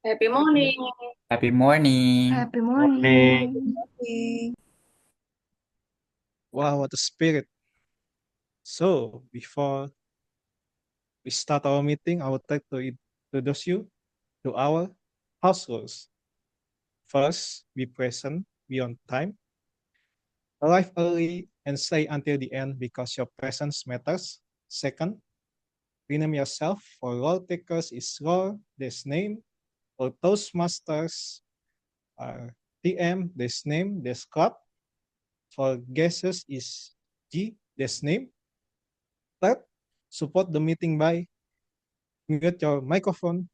Happy morning. Happy morning. Happy Morning. morning. Okay. Wow, what a spirit. So, before we start our meeting, I would like to introduce you to our house rules. First, be present, be on time, arrive early, and stay until the end because your presence matters. Second, rename yourself. For role takers is role, this name. For Toastmasters, TM, this name, this club. For guesses is G, this name. Third, support the meeting by mute your microphone,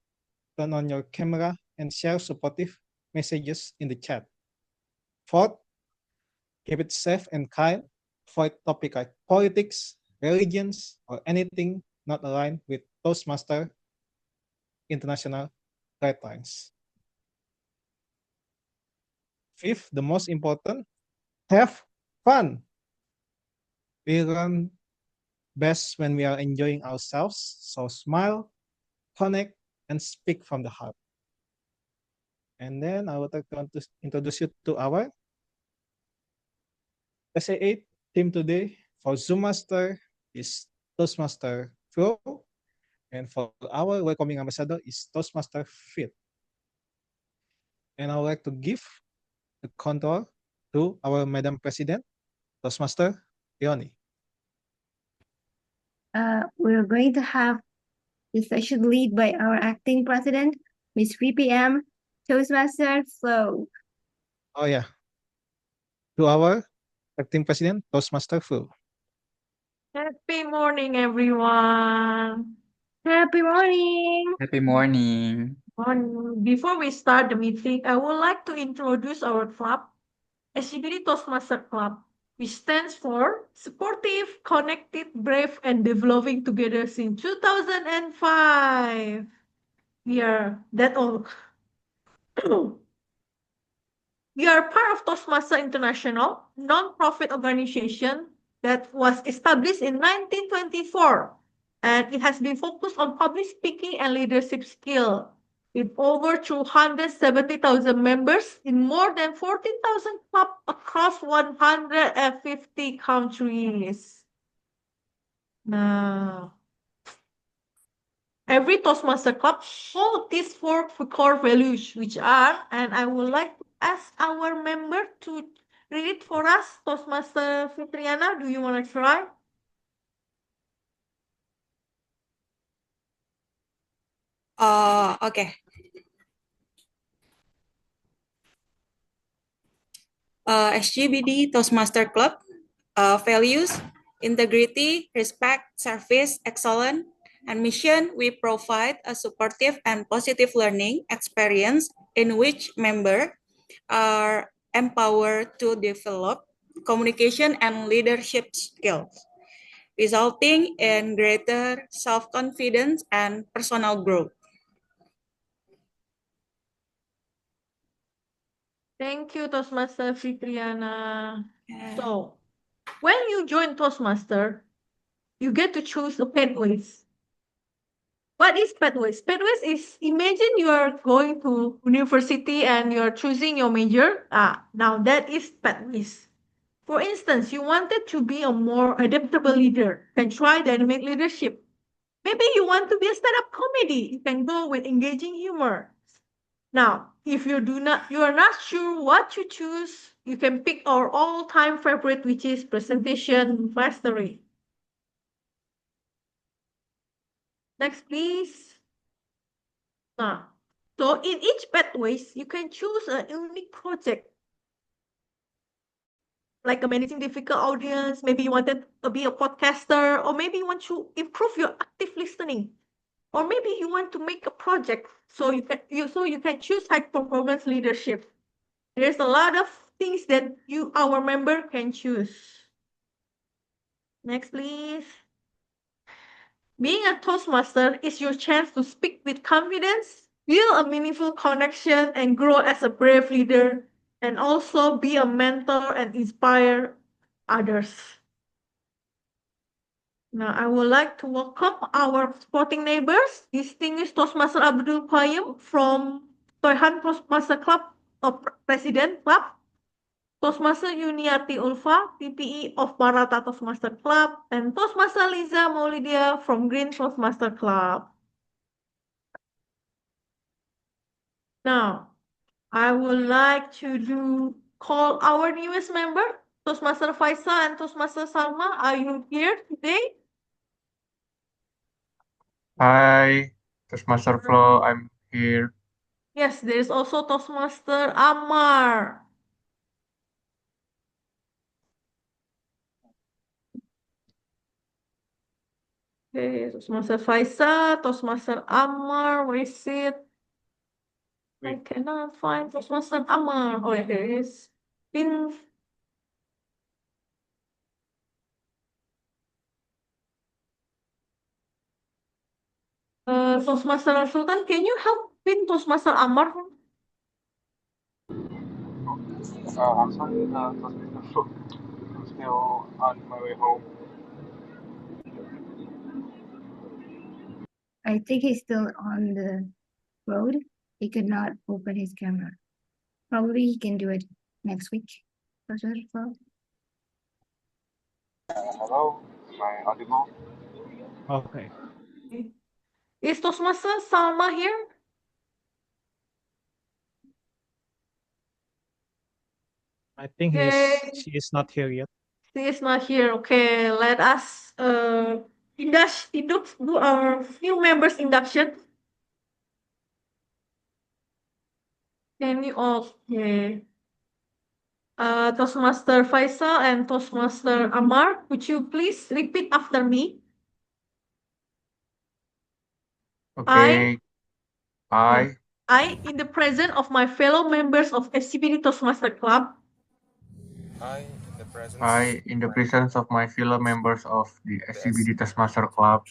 turn on your camera, and share supportive messages in the chat. Fourth, keep it safe and kind. Avoid topics like politics, religions, or anything not aligned with Toastmaster international guidelines. Fifth, the most important, have fun. We learn best when we are enjoying ourselves, so smile, connect, and speak from the heart. And then I would like to introduce you to our SA8 team today. For Zoom Master is Toastmaster Pro, and for our welcoming ambassador is Toastmaster Fit. And I would like to give the control to our Madam President, Toastmaster Leony. We're going to have the session lead by our acting president, Miss 3 p.m. Toastmaster Flo. Oh yeah, to our acting president, Toastmaster Flo. Happy morning, everyone. Happy morning. Happy morning. Before we start the meeting, I would like to introduce our club, SCBD Toastmaster Club, which stands for Supportive, Connected, Brave, and Developing Together since 2005. We are that old. We are part of Toastmaster International, non-profit organization that was established in 1924, and it has been focused on public speaking and leadership skill, with over 270,000 members in more than 14,000 clubs across 150 countries. Now, every Toastmaster club holds these four core values, which are, and I would like to ask our member to read it for us. Toastmaster Fitriana, do you want to try? Okay. SGBD Toastmaster Club values integrity, respect, service, excellence, and mission. We provide a supportive and positive learning experience in which members are empowered to develop communication and leadership skills, resulting in greater self-confidence and personal growth. Thank you, Toastmaster Fitriana. So, when you join Toastmaster, you get to choose a pathways. What is pathways? Pathways is, imagine you are going to university and you are choosing your major. Now that is pathways. For instance, you wanted to be a more adaptable leader, you can try dynamic leadership. Maybe you want to be a stand-up comedy, you can go with engaging humor. Now, if you are not sure what to choose, you can pick our all-time favorite, which is presentation mastery. Next, please. So in each pathways, you can choose a unique project, like a managing difficult audience. Maybe you wanted to be a podcaster, or maybe you want to improve your active listening, or maybe you want to make a project. So you can choose high performance leadership. There's a lot of things that our member can choose. Next, please. Being a Toastmaster is your chance to speak with confidence, build a meaningful connection, and grow as a brave leader, and also be a mentor and inspire others. Now, I would like to welcome our sporting neighbors, distinguished Toastmaster Abdul Qaiyum from Toihaan Toastmaster Club President Club, Toastmaster Yuni Ulfa, TPE of Maranatha Toastmaster Club, and Toastmaster Liza Maulidia from Green Toastmaster Club. Now, I would like to call our newest member, Toastmaster Faisal and Toastmaster Salma. Are you here today? Hi, Toastmaster Flo, I'm here. Yes, there is also Toastmaster Ammar. Okay, Toastmaster Faisal, Toastmaster Ammar, where is it? I cannot find Toastmaster Ammar. Oh, there it is. Pin. Toastmaster Sultan, can you help pin Toastmaster Ammar? I'm sorry, Toastmaster Flo. I'm still on my way home. I think he's still on the road. He could not open his camera. Probably he can do it next week. Professor Flo. Hello, am I audible? Okay. Is Toastmaster Salma here? I think Okay. she is not here yet. She is not here. Okay, let us do our new members induction. Can you all okay? Toastmaster Faisal and Toastmaster Ammar, would you please repeat after me? Okay. I, In the presence of my fellow members of SCBD Toastmaster Club, in the presence of my fellow members of the SCBD Toastmaster Club,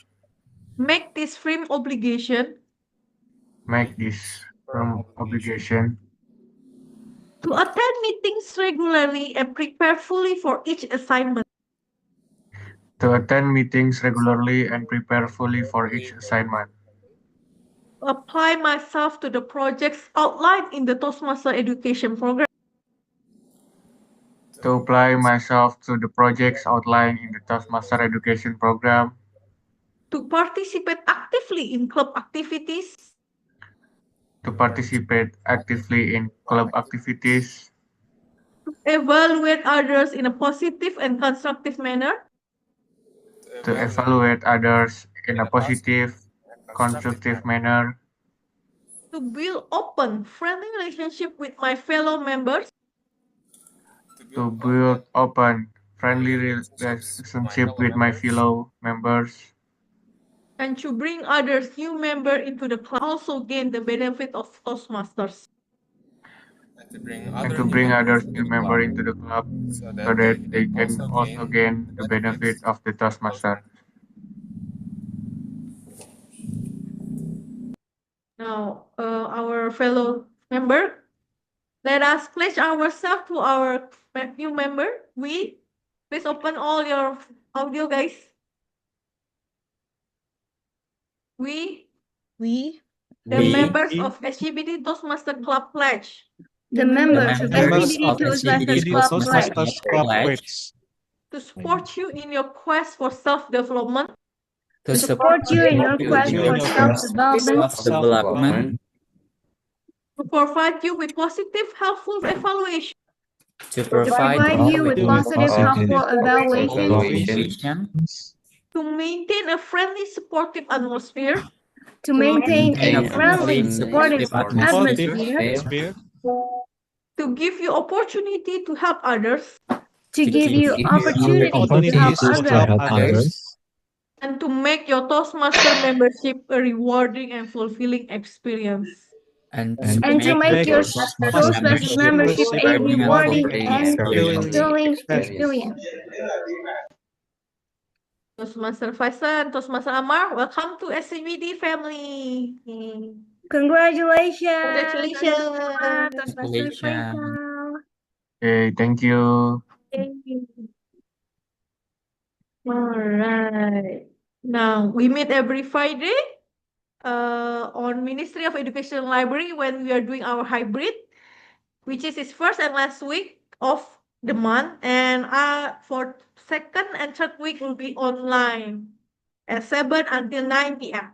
make this firm obligation make this firm obligation to attend meetings regularly and prepare fully for each assignment. to attend meetings regularly and prepare fully for each assignment. Apply myself to the projects outlined in the Toastmaster education program. To apply myself to the projects outlined in the Toastmaster education program. To participate actively in club activities. To participate actively in club activities. Evaluate others in a positive and constructive manner. To evaluate others in a positive, constructive manner. To build open, friendly relationship with my fellow members. To build open, friendly relationship with my fellow members. And to bring others new member into the club, also gain the benefit of Toastmasters. And to bring others new member into the club so that they can also gain the benefit of the Toastmaster. Now, our fellow member, let us pledge ourselves to our new member. Please open all your audio, guys. The We, members of SGBD Toastmaster Club pledge The members of members SCBD of Toastmasters SCBD Club Toastmasters pledge Club pledge to support you in your quest for self-development, to support you in your you quest in for your self-development, self-development, to provide you with positive, helpful evaluation, to provide you with positive, helpful evaluation, evaluation, to maintain a friendly, supportive atmosphere, to maintain maintain a friendly, supportive atmosphere, atmosphere, to give you opportunity to help others, to give you opportunity to help opportunities to others, help others, and to make your Toastmaster membership a rewarding and fulfilling experience. and and to make your Toastmasters membership a rewarding and fulfilling experience. Toastmaster Faisal and Toastmaster Ammar, welcome to SCBD family. Congratulations! Congratulations. Toastmaster Faisal. Okay, thank you. All right. Now, we meet every Friday on Ministry of Education Library when we are doing our hybrid, which is first and last week of the month, and for second and third week will be online at 7 until 9 p.m.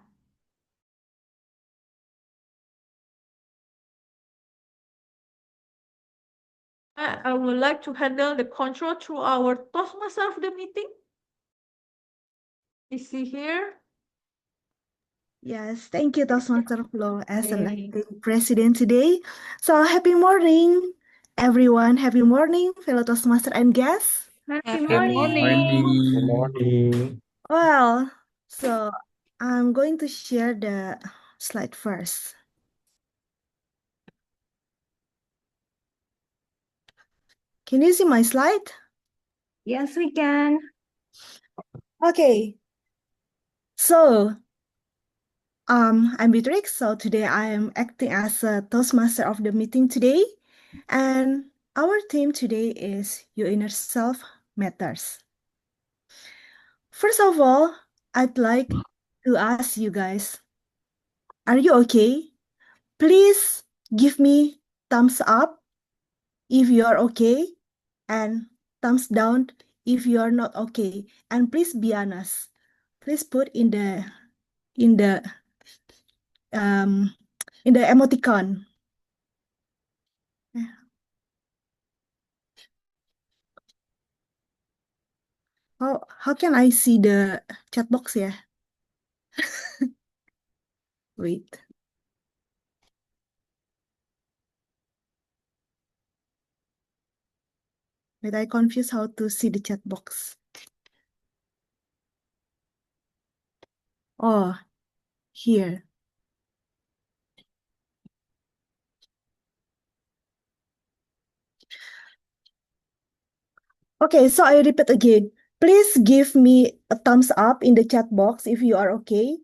I would like to handle the control through our Toastmaster of the meeting. You see here. Yes, thank you, Toastmaster Flo, as an Okay. acting president today. So happy morning, everyone. Happy morning, fellow Toastmaster and guests. Happy Happy morning. Good morning. Well, so I'm going to share the slide first. Can you see my slide? Yes, we can. Okay. So, I'm Beatrix. So today I am acting as a Toastmaster of the meeting today. And our theme today is Your Inner Self Matters. First of all, I'd like to ask you guys, are you okay? Please give me thumbs up if you are okay and thumbs down if you are not okay. And please be honest. Please put in the emoticon. How can I see the chat box ya? Wait. Wait, I confused how to see the chat box. Oh, here. Okay, so I repeat again. Please give me a thumbs up in the chat box if you are okay,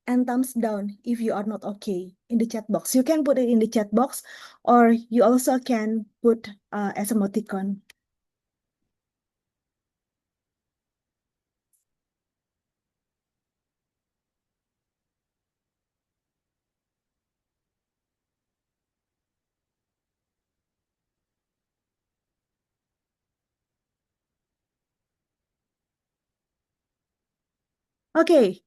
and thumbs down if you are not okay in the chat box. You can put it in the chat box, or you also can put as emoticon. Okay.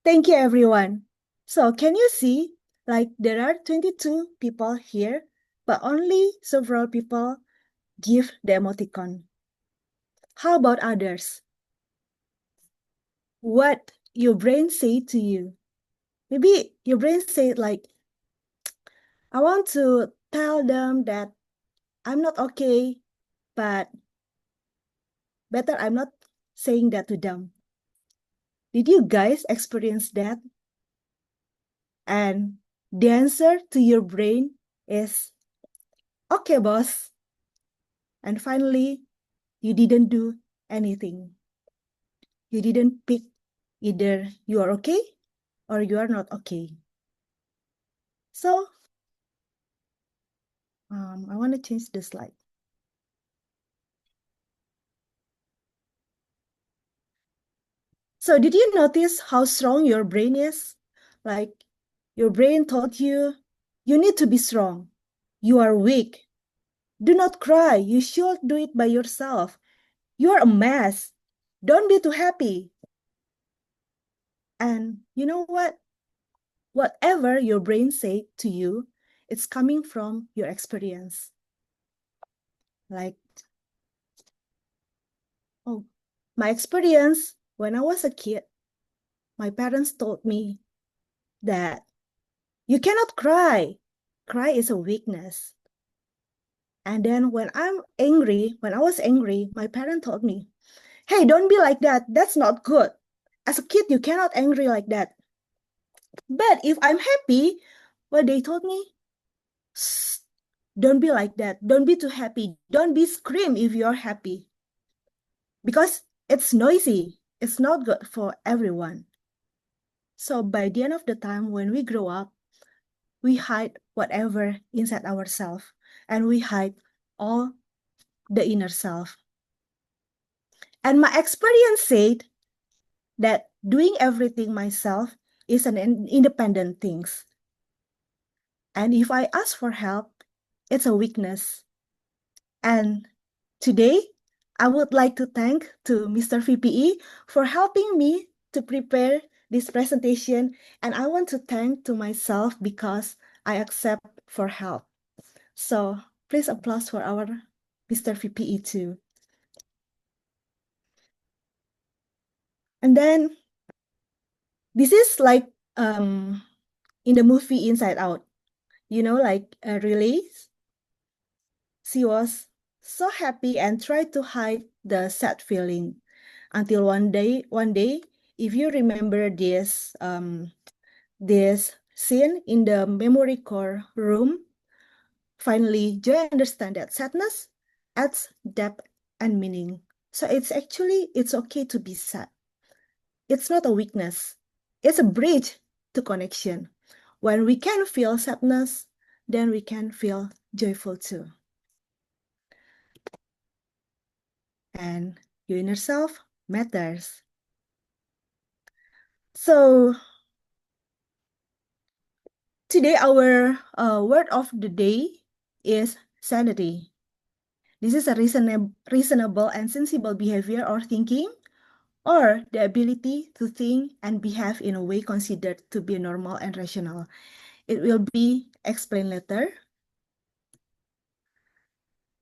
Thank you, everyone. So can you see, like there are 22 people here, but only several people give the emoticon. How about others? What your brain say to you? Maybe your brain say like, I want to tell them that I'm not okay, but better I'm not saying that to them. Did you guys experience that? And the answer to your brain is, okay, boss. And finally, you didn't do anything. You didn't pick either you are okay or you are not okay. So, I want to change the slide. So did you notice how strong your brain is? Like your brain told you, you need to be strong. You are weak. Do not cry. You should do it by yourself. You are a mess. Don't be too happy. And you know what? Whatever your brain say to you, it's coming from your experience. Like, oh, my experience when I was a kid, my parents told me that you cannot cry. Cry is a weakness. And then when I was angry, my parents told me, hey, don't be like that. That's not good. As a kid, you cannot angry like that. But if I'm happy, well, they told me, don't be like that. Don't be too happy. Don't be scream if you're happy. Because it's noisy. It's not good for everyone. So by the end of the time, when we grow up, we hide whatever inside ourselves, and we hide all the inner self. And my experience said that doing everything myself is an independent thing. And if I ask for help, it's a weakness. And today, I would like to thank to Mr. VPE for helping me to prepare this presentation. And I want to thank to myself because I accept for help. So please applause for our Mr. VPE too. And then this is like in the movie Inside Out, you know, like a release. She was so happy and tried to hide the sad feeling until one day, if you remember this scene in the memory core room, finally Joy understand that sadness adds depth and meaning. So it's okay to be sad. It's not a weakness. It's a bridge to connection. When we can feel sadness, then we can feel joyful too. And your inner self matters. So today our word of the day is sanity. This is a reasonable and sensible behavior or thinking, or the ability to think and behave in a way considered to be normal and rational. It will be explained later.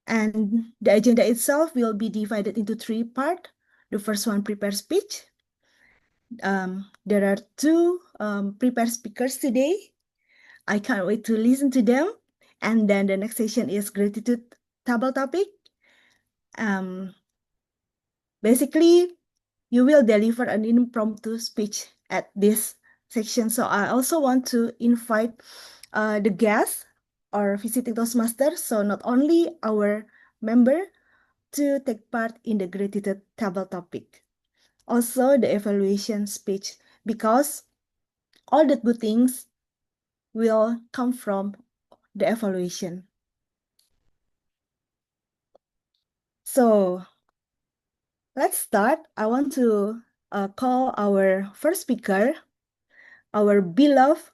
And the agenda itself will be divided into 3 parts. The first one, prepare speech. There are 2 prepared speakers today. I can't wait to listen to them. And then the next session is gratitude table topic. Basically, you will deliver an impromptu speech at this section. So I also want to invite the guests or visiting Toastmasters. So not only our member to take part in the gratitude table topic, also the evaluation speech, because all the good things will come from the evaluation. So let's start. I want to call our first speaker, our beloved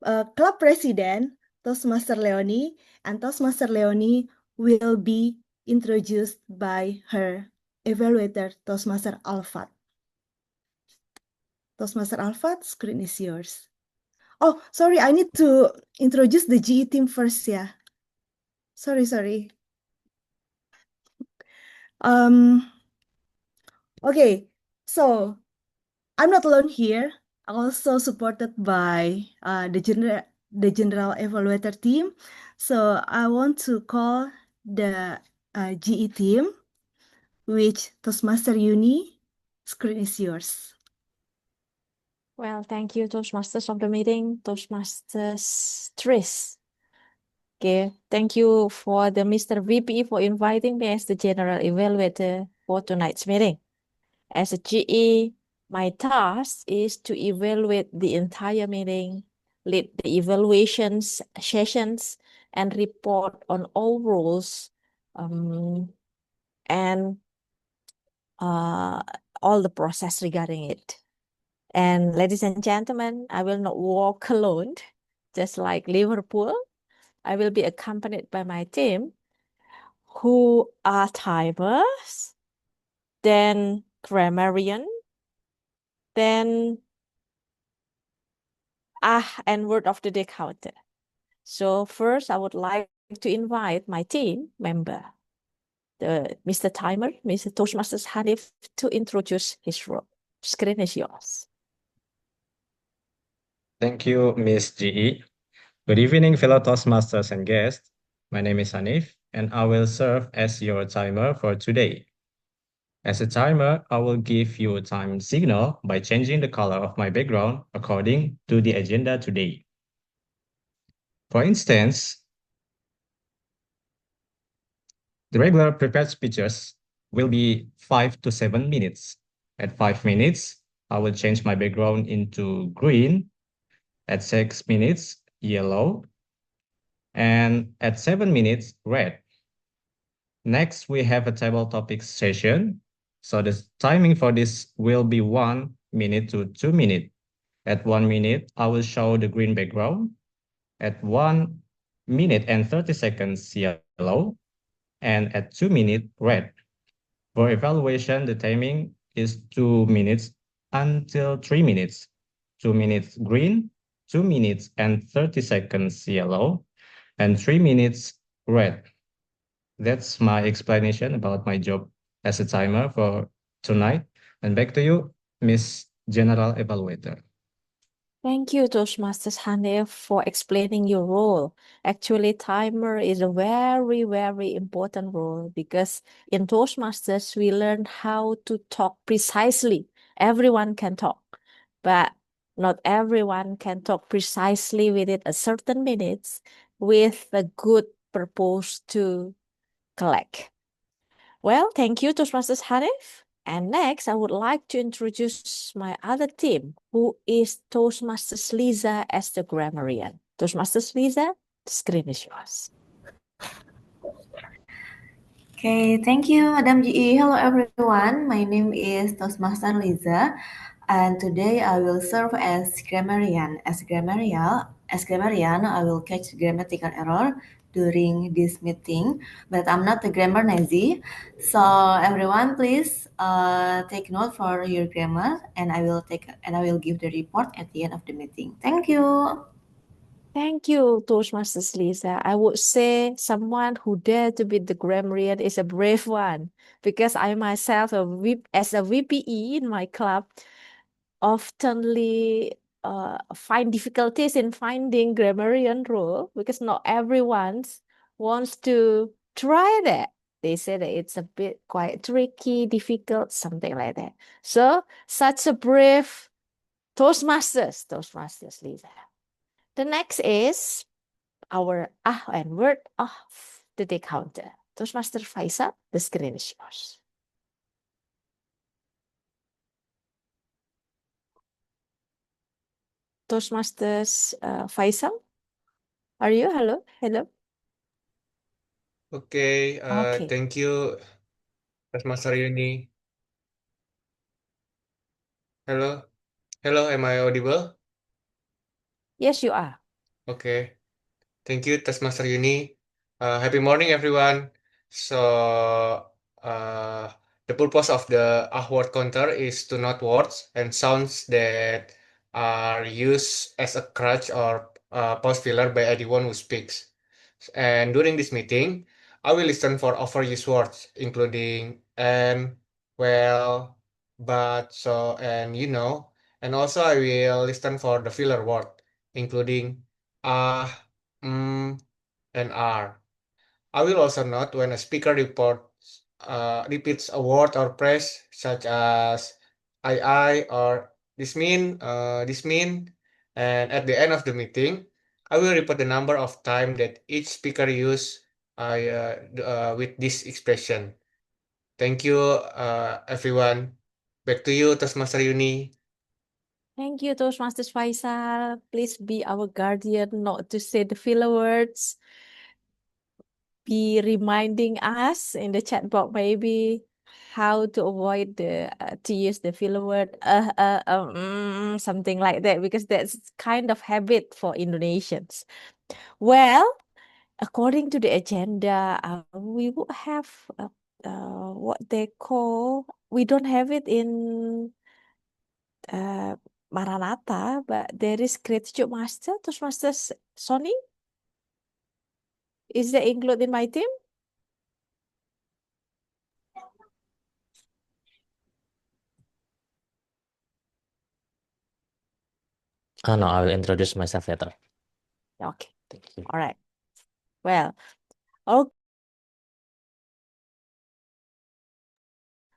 club president, Toastmaster Leony, and Toastmaster Leony will be introduced by her evaluator, Toastmaster Fath. Toastmaster Fath, screen is yours. Oh, sorry, I need to introduce the GE team first, yeah. Sorry. Okay, so I'm not alone here. I'm also supported by the general evaluator team. So I want to call the GE team, which Toastmaster Yuni. Screen is yours. Well, thank you, Toastmasters of the meeting, Toastmasters Tris. Okay, thank you for the Mr. VP for inviting me as the general evaluator for tonight's meeting. As a GE, my task is to evaluate the entire meeting, lead the evaluations sessions, and report on all rules and all the process regarding it. And ladies and gentlemen, I will not walk alone, just like Liverpool. I will be accompanied by my team, who are timers, then Grammarian, then and word of the day counter. So first, I would like to invite my team member, the Mr. Timer, Mr. Toastmasters Hanif, to introduce his role. Screen is yours. Thank you, Miss GE. Good evening, fellow Toastmasters and guests. My name is Hanif, and I will serve as your timer for today. As a timer, I will give you a time signal by changing the color of my background according to the agenda today. For instance, the regular prepared speeches will be 5 to 7 minutes. At 5 minutes, I will change my background into green. At 6 minutes, yellow. And at 7 minutes, red. Next, we have a table topics session. So the timing for this will be 1 minute to 2 minutes. At 1 minute, I will show the green background. At 1 minute and 30 seconds, yellow. And at 2 minutes, red. For evaluation, the timing is 2 minutes until 3 minutes. 2 minutes green, 2 minutes and 30 seconds yellow, and 3 minutes red. That's my explanation about my job as a timer for tonight. And back to you, Miss General Evaluator. Thank you, Toastmasters Hanif, for explaining your role. Actually, timer is a very, very important role because in Toastmasters, we learn how to talk precisely. Everyone can talk, but not everyone can talk precisely within a certain minutes with a good purpose to collect. Well, thank you, Toastmasters Hanif. And next, I would like to introduce my other team, who is Toastmasters Liza as the Grammarian. Toastmasters Liza, the screen is yours. Okay, thank you, Madam GE. Hello, everyone. My name is Toastmaster Liza, and today I will serve as grammarian. As grammarian, I will catch grammatical error during this meeting, but I'm not a grammar Nazi. So, everyone, please take note for your grammar, and I will give the report at the end of the meeting. Thank you. Thank you, Toastmasters Liza. I would say someone who dared to be the grammarian is a brave one because I myself, as a VPE in my club, oftenly find difficulties in finding grammarian role because not everyone wants to try that. They say that it's a bit quite tricky, difficult, something like that. So, such a brave Toastmasters Liza. The next is our and word of the day counter. Toastmaster Faisal, the screen is yours. Toastmasters Faisal, are you? Hello? Hello? Okay, Okay. thank you, Toastmaster Yuni. Hello, hello, am I audible? Yes, you are. Okay, thank you, Toastmaster Yuni. Happy morning, everyone. So, the purpose of the Ah-WoD counter is to note words and sounds that are used as a crutch or pause filler by anyone who speaks. And during this meeting, I will listen for overused words, including and, well, but, so, and you know. And also, I will listen for the filler word, including ah, and are. I will also note when a speaker repeats a word or phrase such as I or this mean, and at the end of the meeting, I will report the number of time that each speaker used with this expression. Thank you, everyone. Back to you, Toastmaster Yuni. Thank you, Toastmasters Faisal. Please be our guardian not to say the filler words. Be reminding us in the chat box maybe how to avoid to use the filler word something like that because that's kind of habit for Indonesians. Well, according to the agenda, we would have what they call, we don't have it in Maranatha, but there is Gratitude Master, Toastmasters Sonny. Is that included in my team? Oh no, I will introduce myself later. Okay. Thank you. All right. Well, okay.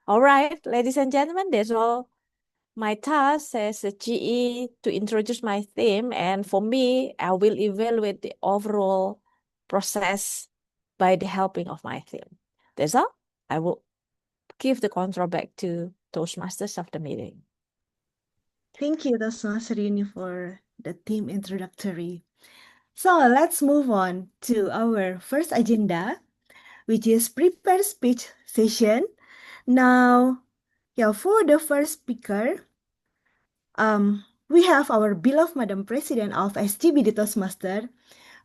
All right, ladies and gentlemen, that's all my task as a GE to introduce my theme. And for me, I will evaluate the overall process by the helping of my theme. That's all. I will give the control back to Toastmasters of the meeting. Thank you, Toastmaster Yuni, for the team introductory. So let's move on to our first agenda, which is prepare speech session. Now, yeah, for the first speaker, we we have our beloved Madam President of SGBD Toastmaster,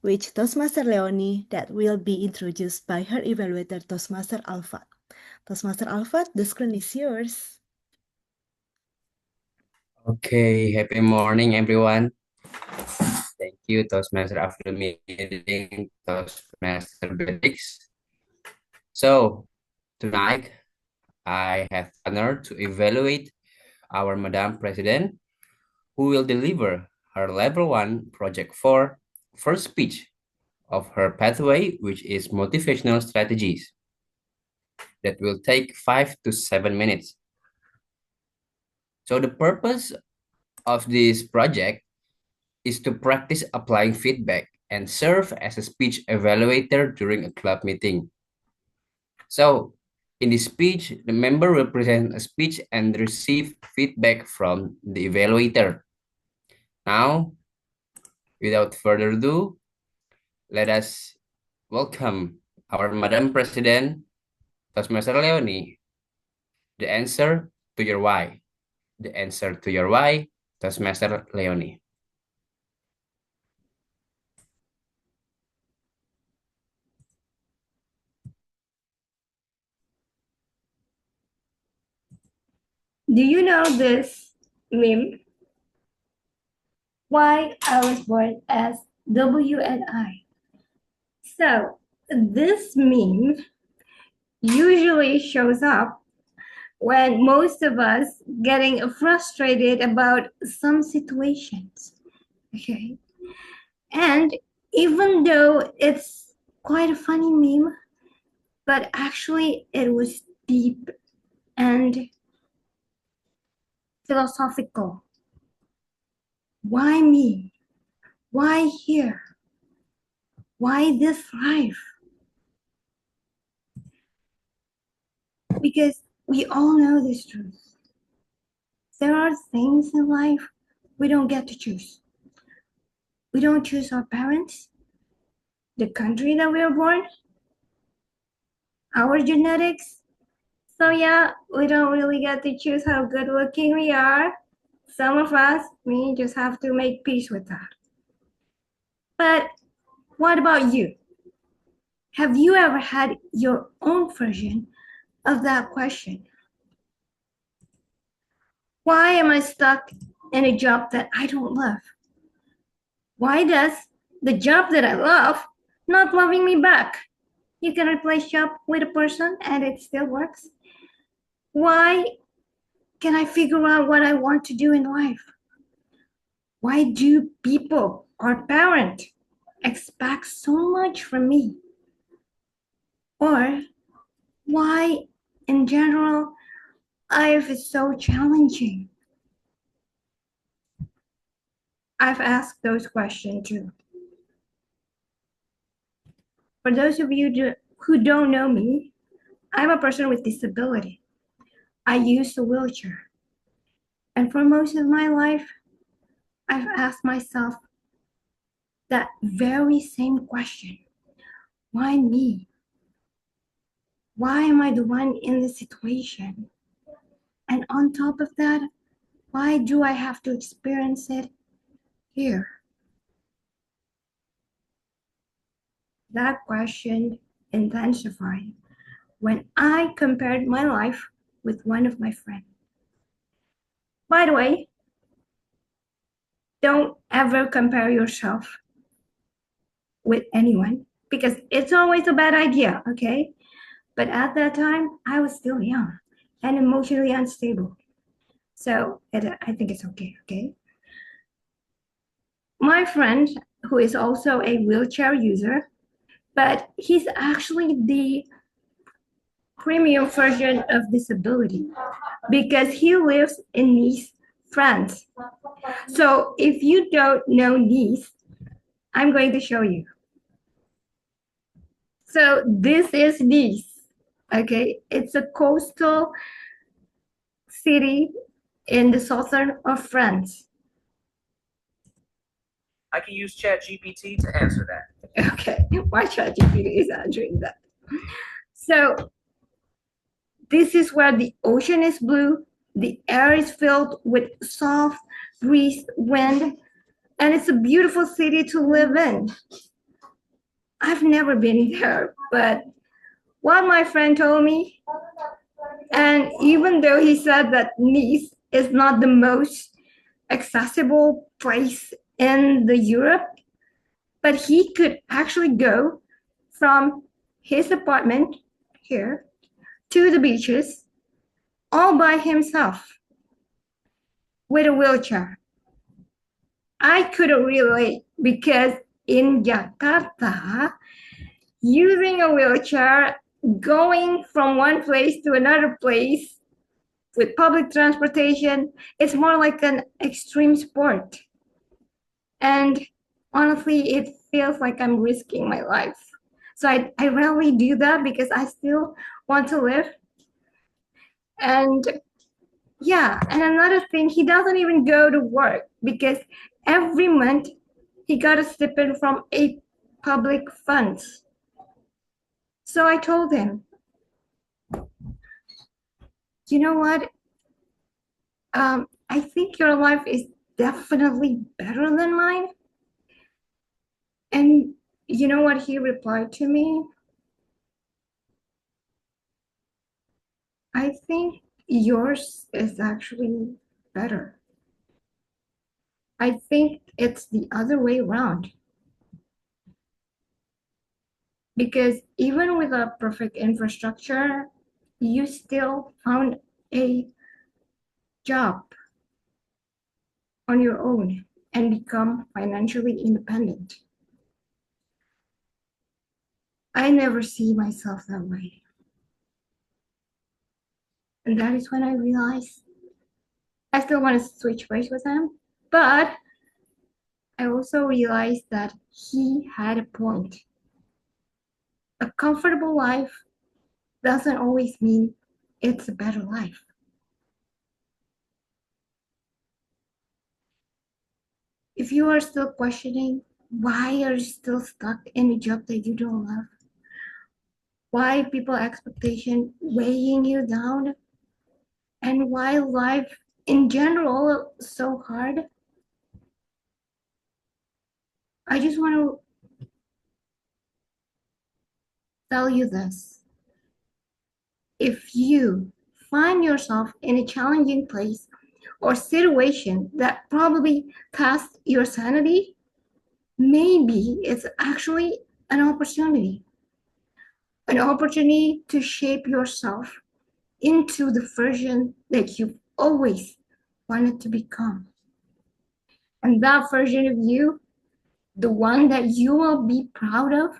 which Toastmaster Leony, that will be introduced by her evaluator Toastmaster Ah-WoD. Toastmaster Ah-WoD, the screen is yours. Okay, happy morning, everyone. Thank you, Toastmaster of the meeting, Toastmaster Beatrix. So, tonight, I have the honor to evaluate our Madam President, who will deliver her Level 1 Project 4 first speech of her pathway, which is Motivational Strategies. That will take 5 to 7 minutes. So the purpose of this project is to practice applying feedback and serve as a speech evaluator during a club meeting. So, in this speech, the member will present a speech and receive feedback from the evaluator. Now, without further ado, let us welcome our Madam President, Toastmaster Leony. The answer to your why. The answer to your why, Toastmaster Leony. Do you know this meme? Why I was born as W and I. So this meme usually shows up when most of us getting frustrated about some situations. Okay. And even though it's quite a funny meme, but actually it was deep and philosophical. Why me? Why here? Why this life? Because we all know this truth. There are things in life we don't get to choose. We don't choose our parents, the country that we were born, our genetics. So yeah, we don't really get to choose how good looking we are. Some of us, we just have to make peace with that. But what about you? Have you ever had your own version of that question? Why am I stuck in a job that I don't love? Why does the job that I love not loving me back? You can replace job with a person and it still works. Why can I figure out what I want to do in life? Why do people or parents expect so much from me? Or why, in general, life is so challenging? I've asked those questions too. For those of you who don't know me, I'm a person with disability. I use a wheelchair. And for most of my life, I've asked myself that very same question. Why me? Why am I the one in this situation? And on top of that, why do I have to experience it here? That question intensified when I compared my life with one of my friends. By the way, don't ever compare yourself with anyone because it's always a bad idea, okay? But at that time, I was still young and emotionally unstable. So I think it's okay, okay? My friend, who is also a wheelchair user, but he's actually the premium version of disability because he lives in Nice, France. So if you don't know Nice, I'm going to show you. So this is Nice, okay? It's a coastal city in the southern of France. I can use ChatGPT to answer that. Okay, why ChatGPT is answering that? So this is where the ocean is blue The air is filled with soft breeze, wind, and it's a beautiful city to live in. I've never been there, but what my friend told me, and even though he said that Nice is not the most accessible place in the Europe, but he could actually go from his apartment here to the beaches all by himself with a wheelchair. I couldn't relate because in Jakarta, using a wheelchair, going from one place to another place with public transportation, it's more like an extreme sport. And honestly, it feels like I'm risking my life. So I rarely do that because I still want to live. And yeah, and another thing, he doesn't even go to work because every month he got a stipend from a public funds. So I told him, you know what? I think your life is definitely better than mine. And you know what he replied to me? I think yours is actually better. I think it's the other way around. Because even with a perfect infrastructure, you still found a job on your own and become financially independent. I never see myself that way. And that is when I realized I still want to switch ways with him, but I also realized that he had a point. A comfortable life doesn't always mean it's a better life. If you are still questioning why are you still stuck in a job that you don't love, why people expectation weighing you down, and why life in general is so hard, I just want to tell you this. If you find yourself in a challenging place or situation that probably tests your sanity, maybe it's actually an opportunity to shape yourself into the version that you've always wanted to become. And that version of you, the one that you will be proud of,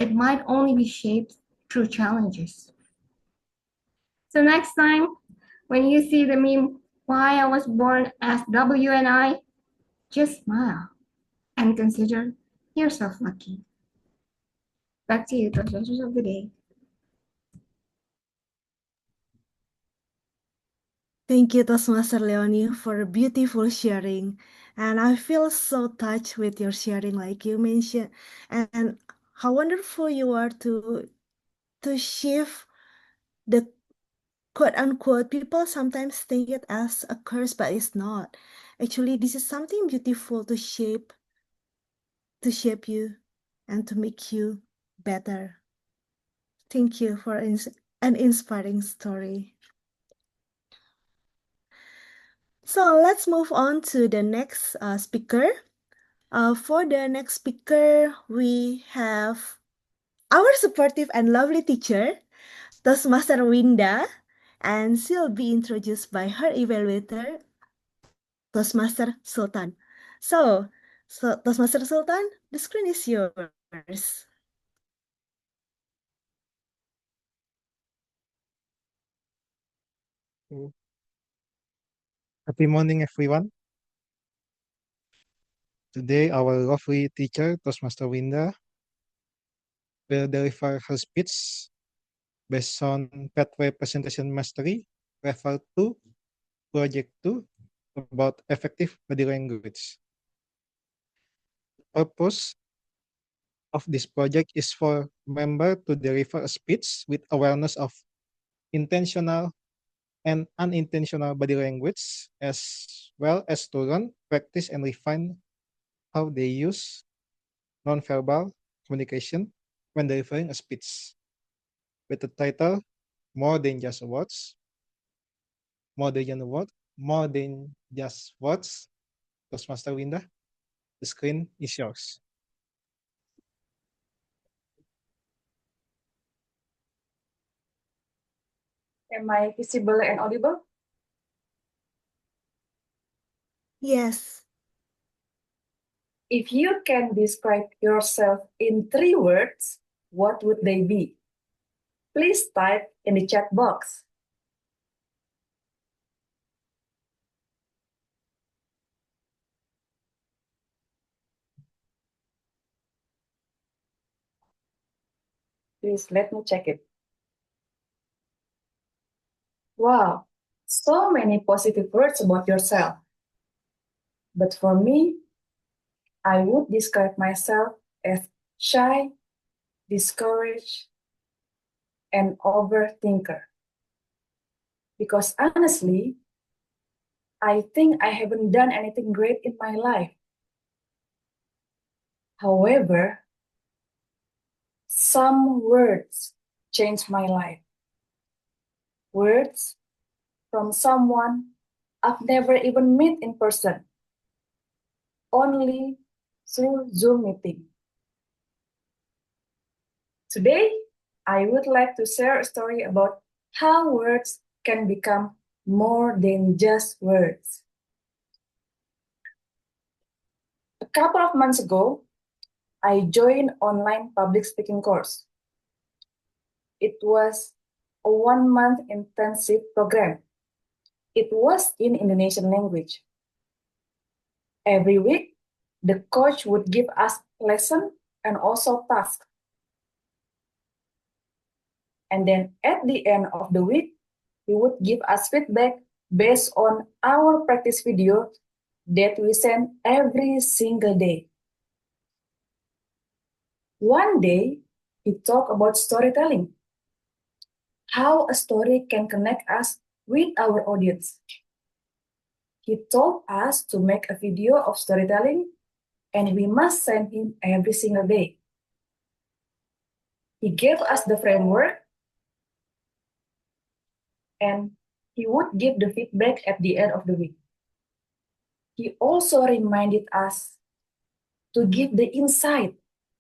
it might only be shaped through challenges. So next time, when you see the meme, why I was born as WNI, just smile and consider yourself lucky. Back to you, Toastmasters of the day. Thank you, Toastmaster Leony, for a beautiful sharing. And I feel so touched with your sharing, like you mentioned, and how wonderful you are to shift the quote unquote. People sometimes think it as a curse, but it's not. Actually, this is something beautiful to shape you and to make you better. Thank you for an inspiring story. So let's move on to the next speaker. For the next speaker, we have our supportive and lovely teacher, Toastmaster Winda, and she'll be introduced by her evaluator, Toastmaster Sulthan. So Toastmaster Sulthan, the screen is yours. Happy morning, everyone. Today, our lovely teacher, Toastmaster Winda, will deliver her speech based on Pathway Presentation Mastery, Level 2, Project 2, about effective body language. The purpose of this project is for member to deliver a speech with awareness of intentional and unintentional body language, as well as to learn, practice, and refine how they use nonverbal communication when delivering a speech. With the title More Than Just Words, More Than Just Words, Toastmaster Winda, the screen is yours. Am I visible and audible? Yes. If you can describe yourself in 3 words, what would they be? Please type in the chat box. Please let me check it. Wow, so many positive words about yourself. But for me, I would describe myself as shy, discouraged, and overthinker. Because honestly, I think I haven't done anything great in my life. However, some words changed my life. Words from someone I've never even met in person, only through Zoom meeting. Today, I would like to share a story about how words can become more than just words. A couple of months ago, I joined online public speaking course. It was a 1-month intensive program. It was in Indonesian language. Every week, the coach would give us lesson and also tasks. And then at the end of the week, he would give us feedback based on our practice video that we send every single day. One day, he talked about storytelling, how a story can connect us with our audience. He told us to make a video of storytelling and we must send him every single day. He gave us the framework and he would give the feedback at the end of the week. He also reminded us to give the insight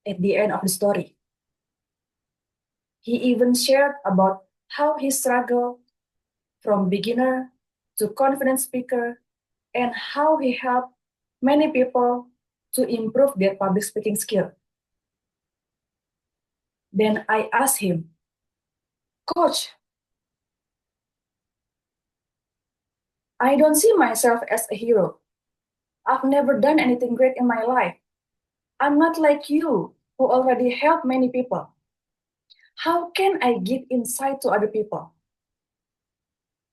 at the end of the story. He even shared about how he struggled from beginner to confident speaker and how he helped many people to improve their public speaking skill. Then I asked him, Coach, I don't see myself as a hero. I've never done anything great in my life. I'm not like you, who already helped many people. How can I give insight to other people?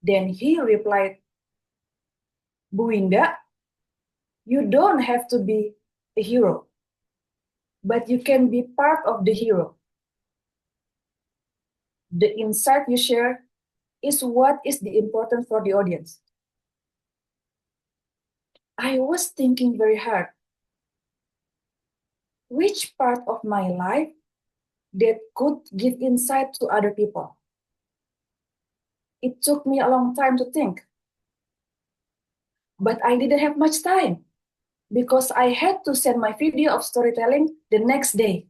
Then he replied, Bu Winda, you don't have to be a hero, but you can be part of the hero. The insight you share is what is the important for the audience. I was thinking very hard. Which part of my life that could give insight to other people? It took me a long time to think. But I didn't have much time because I had to send my video of storytelling the next day.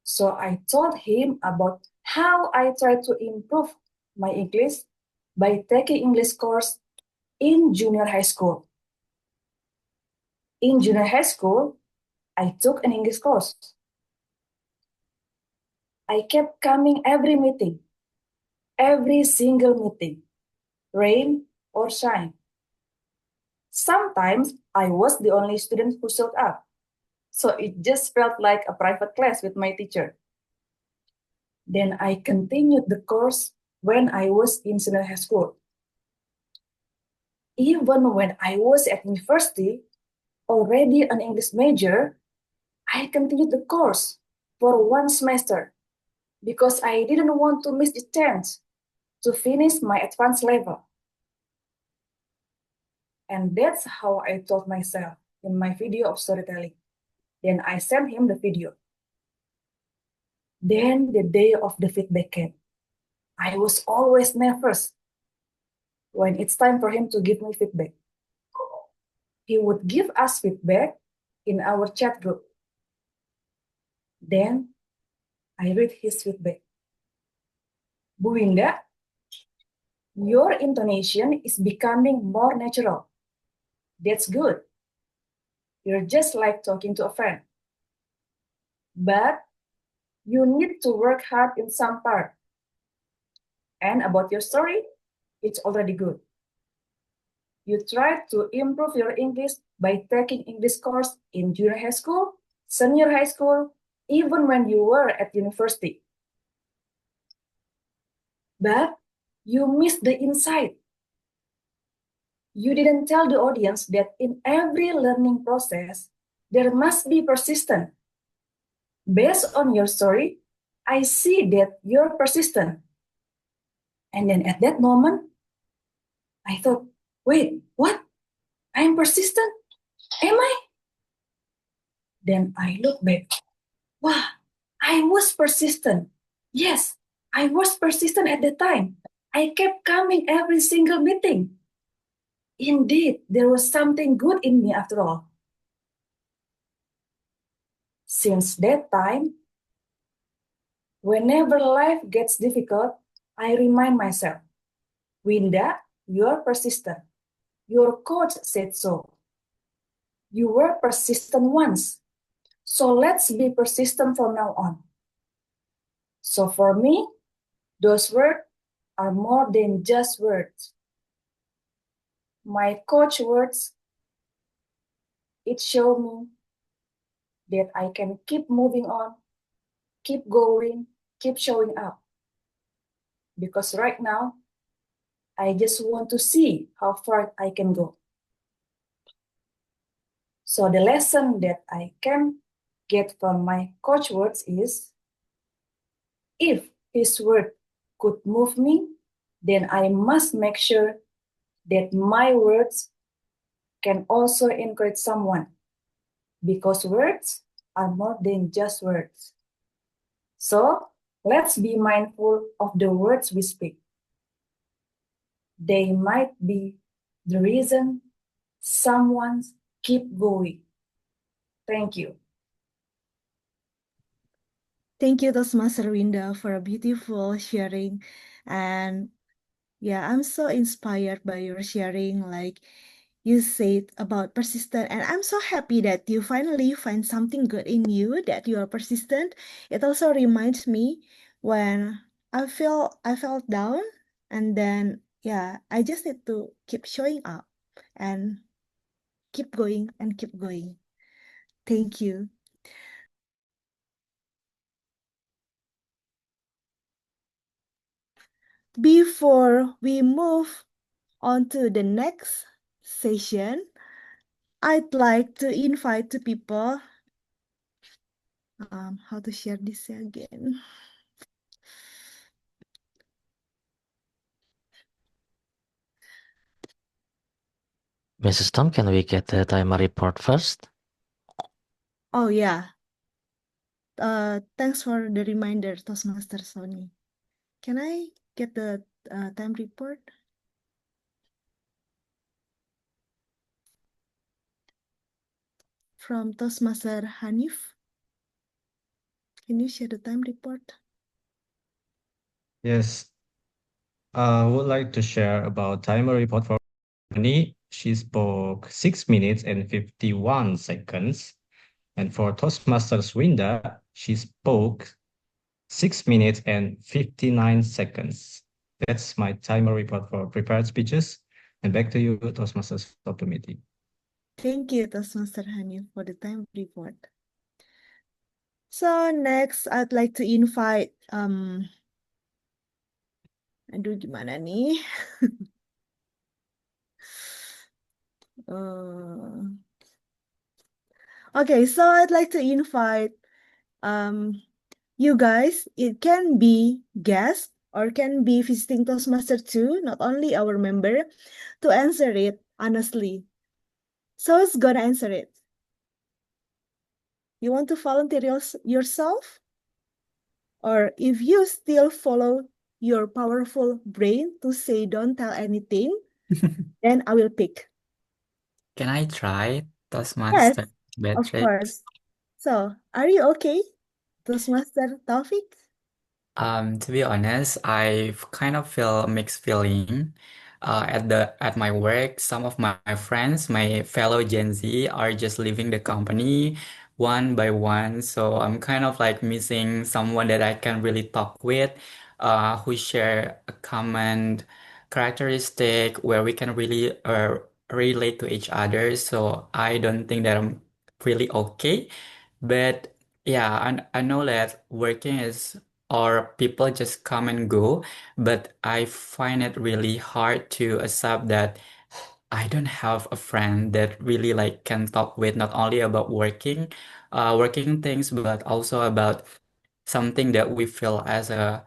So I told him about how I tried to improve my English by taking English course in junior high school. In junior high school, I took an English course. I kept coming every meeting, every single meeting, rain or shine. Sometimes I was the only student who showed up, so it just felt like a private class with my teacher. Then I continued the course when I was in senior high school. Even when I was at university, already an English major, I continued the course for 1 semester because I didn't want to miss the chance to finish my advanced level. And that's how I told myself in my video of storytelling. Then I sent him the video. Then the day of the feedback came. I was always nervous when it's time for him to give me feedback. He would give us feedback in our chat group. Then I read his feedback. Bu Winda, your intonation is becoming more natural. That's good. You're just like talking to a friend. But you need to work hard in some part. And about your story, it's already good. You try to improve your English by taking English course in junior high school, senior high school, even when you were at university. But you missed the insight. You didn't tell the audience that in every learning process, there must be persistence. Based on your story, I see that you're persistent. And then at that moment, I thought, wait, what? I'm persistent? Am I? Then I look back. Wow, I was persistent. Yes, I was persistent at the time. I kept coming every single meeting. Indeed, there was something good in me after all. Since that time, whenever life gets difficult, I remind myself, Winda, you're persistent. Your coach said so. You were persistent once. So let's be persistent from now on. So for me, those words are more than just words. My coach words, it showed me that I can keep moving on, keep going, keep showing up. Because right now, I just want to see how far I can go. So the lesson that I can get from my coach words is, if his word could move me, then I must make sure that my words can also encourage someone, because words are more than just words. So let's be mindful of the words we speak. They might be the reason someone keep going. Thank you. Thank you, Toastmaster Winda, for a beautiful sharing. And yeah, I'm so inspired by your sharing, like you said about persistent. And I'm so happy that you finally find something good in you, that you are persistent. It also reminds me when I felt down, and then yeah, I just need to keep showing up and keep going and keep going. Thank you. Before we move on to the next session, I'd like to invite the people. How to share this again? Mrs. Tom, can we get the timer report first? Oh yeah. Thanks for the reminder, Toastmaster Sonny. Can I get the time report? From Toastmaster Hanif? Can you share the time report? Yes, I would like to share about timer report for Yuni. She spoke 6 minutes and 51 seconds. And for Toastmasters Winda, she spoke 6 minutes and 59 seconds. That's my timer report for prepared speeches. And back to you, Toastmasters of the meeting. Thank you, Toastmaster Hanif, for the time report. So next, I'd like to invite aduh gimana nih? Okay, so I'd like to invite you guys. It can be guests or can be visiting Toastmaster too, not only our member, to answer it honestly. So who's gonna answer it? You want to volunteer yourself? Or if you still follow your powerful brain to say don't tell anything, then I will pick. Can I try Yes, Toastmaster of Beatrix? course. So, are you okay, Toastmaster Taufik? To be honest, I kind of feel mixed feeling. At my work, some of my friends, my fellow Gen Z, are just leaving the company one by one. So I'm kind of like missing someone that I can really talk with, who share a common characteristic where we can really relate to each other. So I don't think that I'm really okay. But yeah, I know that working is or people just come and go, but I find it really hard to accept that I don't have a friend that really like can talk with not only about working things, but also about something that we feel as a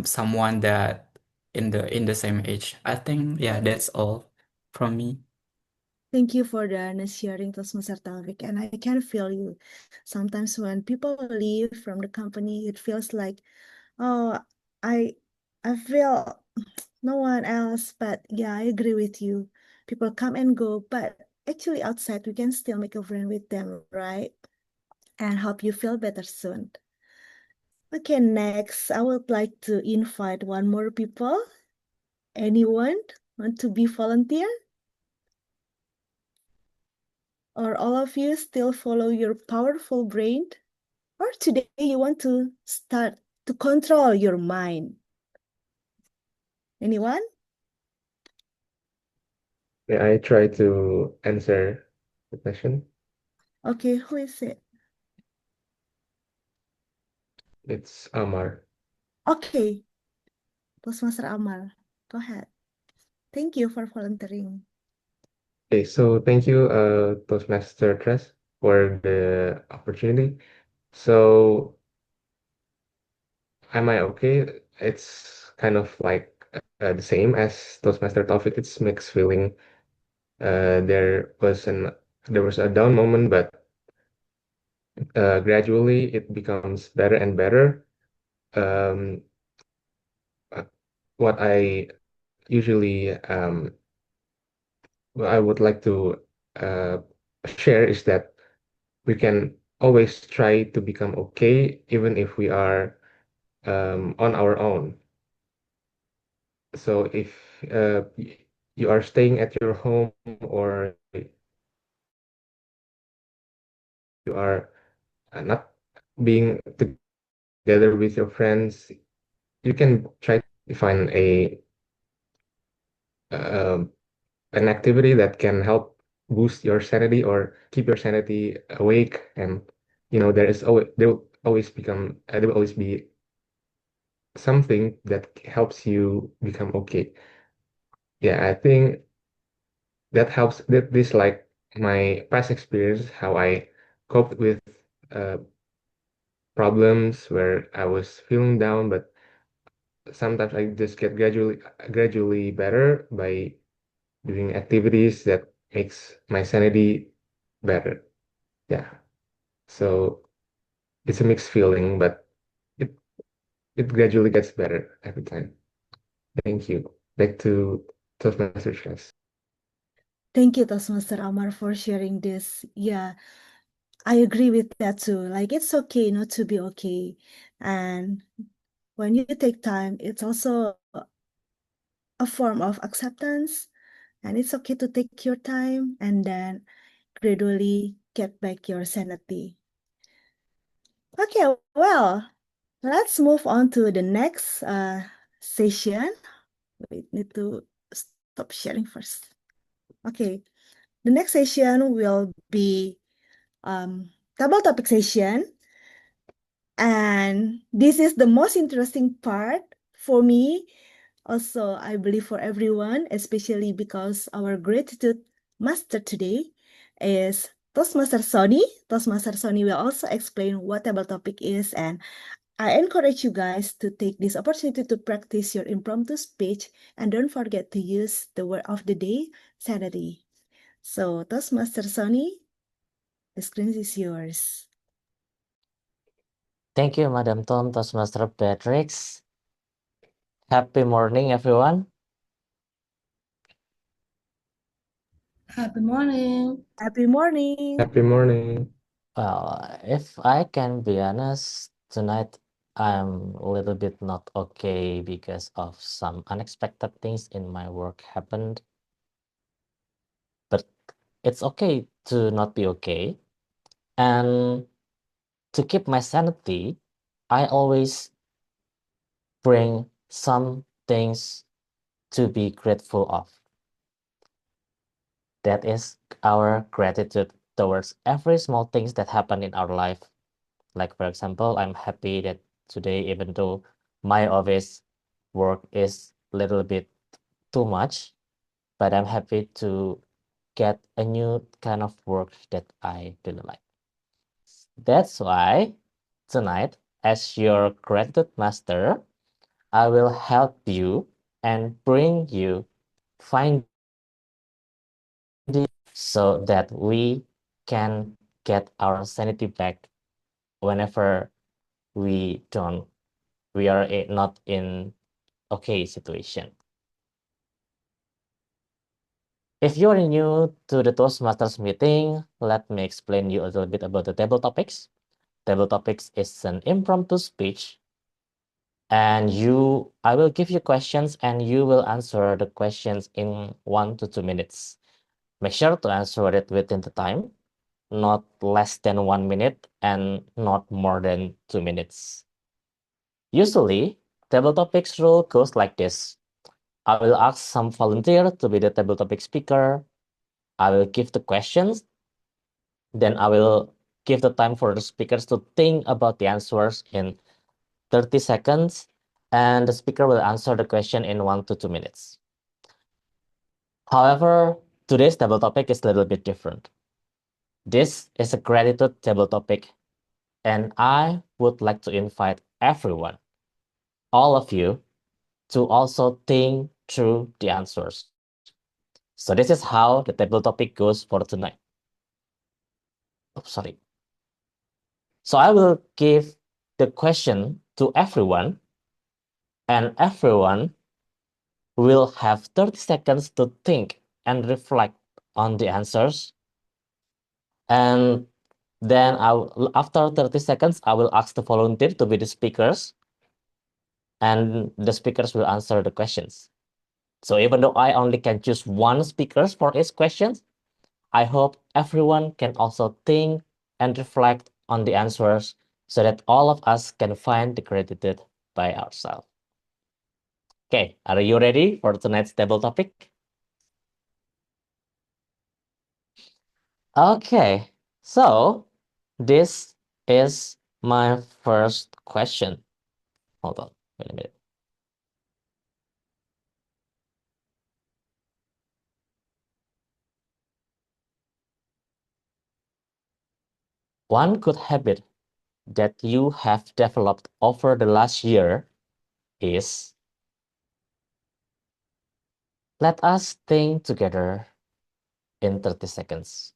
someone that in the same age. I think yeah, that's all from me. Thank you for the honest sharing, Toastmaster Taufik, and I can feel you. Sometimes when people leave from the company, it feels like, oh, I I feel no one else, but yeah, I agree with you. People come and go, but actually outside we can still make a friend with them, right? And hope you feel better soon. Okay, next, I would like to invite one more people. Anyone want to be volunteer? Or all of you still follow your powerful brain? Or today you want to start to control your mind? Anyone? May I try to answer the question? Okay, who is it? It's Amar. Okay, Toastmaster Amal, go ahead. Thank you for volunteering. Okay, so thank you, Toastmaster Tress, for the opportunity. So, am I okay? It's kind of like the same as Toastmaster Taufik. It's mixed feeling. There was a down moment, but gradually it becomes better and better. Um, what I usually what I would like to uh, share is that we can always try to become okay, even if we are on our own. So if you are staying at your home or you are not being together with your friends, you can try to find um an activity that can help boost your sanity or keep your sanity awake. And there will always be something that helps you become okay. Yeah, I think that helps. That this like my past experience, how I coped with uh, problems where I was feeling down, but sometimes I just get gradually better by doing activities that makes my sanity better. Yeah. So it's a mixed feeling, but it it gradually gets better every time. Thank you. Back to Toastmaster Stress. Thank you, Toastmaster Amar, for sharing this. Yeah, I agree with that too. Like, it's okay not to be okay. And when you take time, it's also a form of acceptance. And it's okay to take your time and then gradually get back your sanity. Okay, well, let's move on to the next session. We need to stop sharing first. Okay, the next session will be double topic session. And this is the most interesting part for me. Also, I believe for everyone, especially because our gratitude master today is Toastmaster Sonny. Toastmaster Sonny will also explain what table topic is and I encourage you guys to take this opportunity to practice your impromptu speech and don't forget to use the word of the day, sanity. So, Toastmaster Sonny, the screen is yours. Thank you, Madam Tom, Toastmaster Beatrix. Happy morning, everyone. Happy morning. Happy morning. Happy morning. Well, if I can be honest, tonight I'm a little bit not okay because of some unexpected things in my work happened. But it's okay to not be okay. And to keep my sanity, I always bring some things to be grateful of. That is our gratitude towards every small things that happen in our life. Like, for example, I'm happy that today, even though my office work is a little bit too much, but I'm happy to get a new kind of work that I really like. That's why tonight, as your gratitude master, I will help you and bring you finding so that we can get our sanity back whenever we are not in okay situation. If you are new to the Toastmasters meeting, let me explain you a little bit about the table topics. Table topics is an impromptu speech, and I will give you questions and you will answer the questions in 1 to 2 minutes. Make sure to answer it within the time, not less than 1 minute and not more than 2 minutes. Usually, table topics rule goes like this. I will ask some volunteer to be the table topic speaker. I will give the questions. Then I will give the time for the speakers to think about the answers in 30 seconds. And the speaker will answer the question in 1 to 2 minutes. However, today's table topic is a little bit different. This is a gratitude table topic, and I would like to invite everyone, all of you, to also think through the answers. So this is how the table topic goes for tonight. Oh, sorry. So I will give the question to everyone, and everyone will have 30 seconds to think and reflect on the answers. And then after 30 seconds, I will ask the volunteer to be the speakers, and the speakers will answer the questions. So even though I only can choose one speaker for each question, I hope everyone can also think and reflect on the answers so that all of us can find the gratitude by ourselves. Okay, are you ready for tonight's table topic? Okay, so this is my first question. Hold on, wait a minute. One good habit that you have developed over the last year is let us think together in 30 seconds.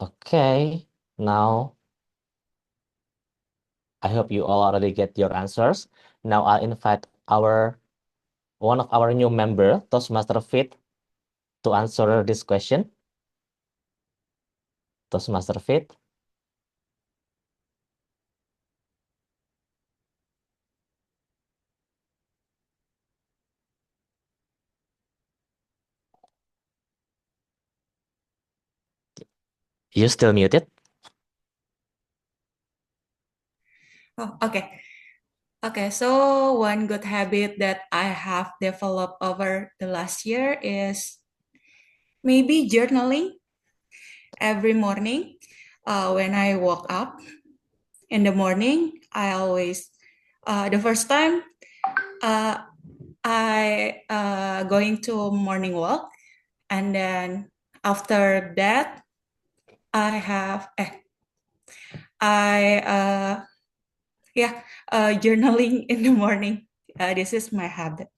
Okay, now I hope you all already get your answers. Now I'll invite one of our new member, Toastmaster Fath, to answer this question. Toastmaster Fath. You still muted? Oh, okay. Okay, so one good habit that I have developed over the last year is maybe journaling every morning. when I woke up in the morning, I always, the first time, I going to morning walk, and then after that, I have, journaling in the morning. This is my habit.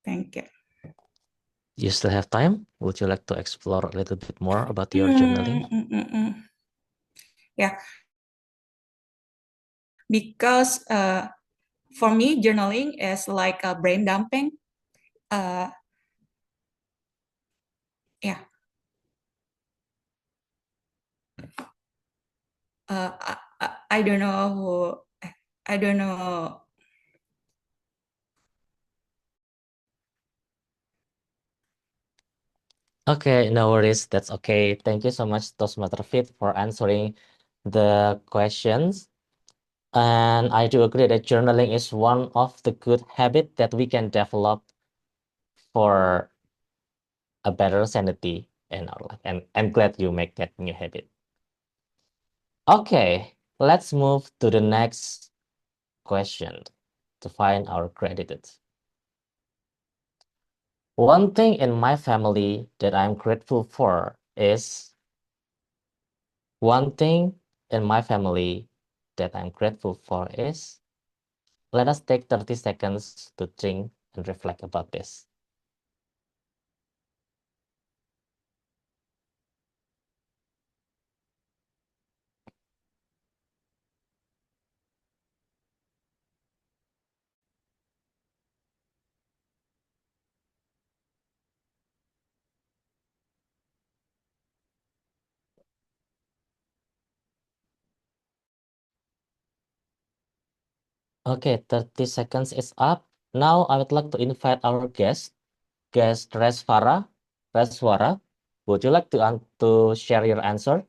Thank you. You still have time? Would you like to explore a little bit more about your journaling? Yeah, because for me, journaling is like a brain dumping. Yeah. I don't know who, I don't know. Okay, no worries. That's okay. Thank you so much, Toastmaster Fit, for answering the questions. And I do agree that journaling is one of the good habits that we can develop for a better sanity in our life. And I'm glad you make that new habit. Okay, let's move to the next question to find our gratitude. One thing in my family that I'm grateful for is let us take 30 seconds to think and reflect about this. Okay, 30 seconds is up. Now I would like to invite our guest Reswara. Reswara, would you like to share your answer?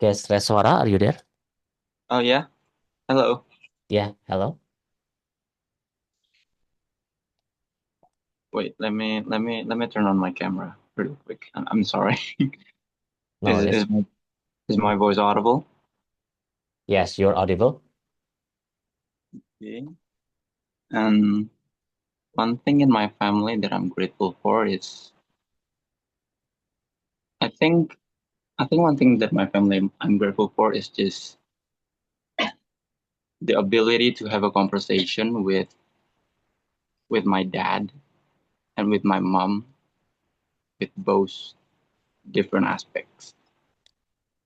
Guest Reswara, are you there? Oh yeah. Hello. Yeah, hello. Wait, let me turn on my camera really quick. I'm sorry. No worries. Is my voice audible? Yes, you're audible. Okay. And one thing in my family that I'm grateful for is I think one thing that my family I'm grateful for is just the ability to have a conversation with my dad and with my mom with both different aspects.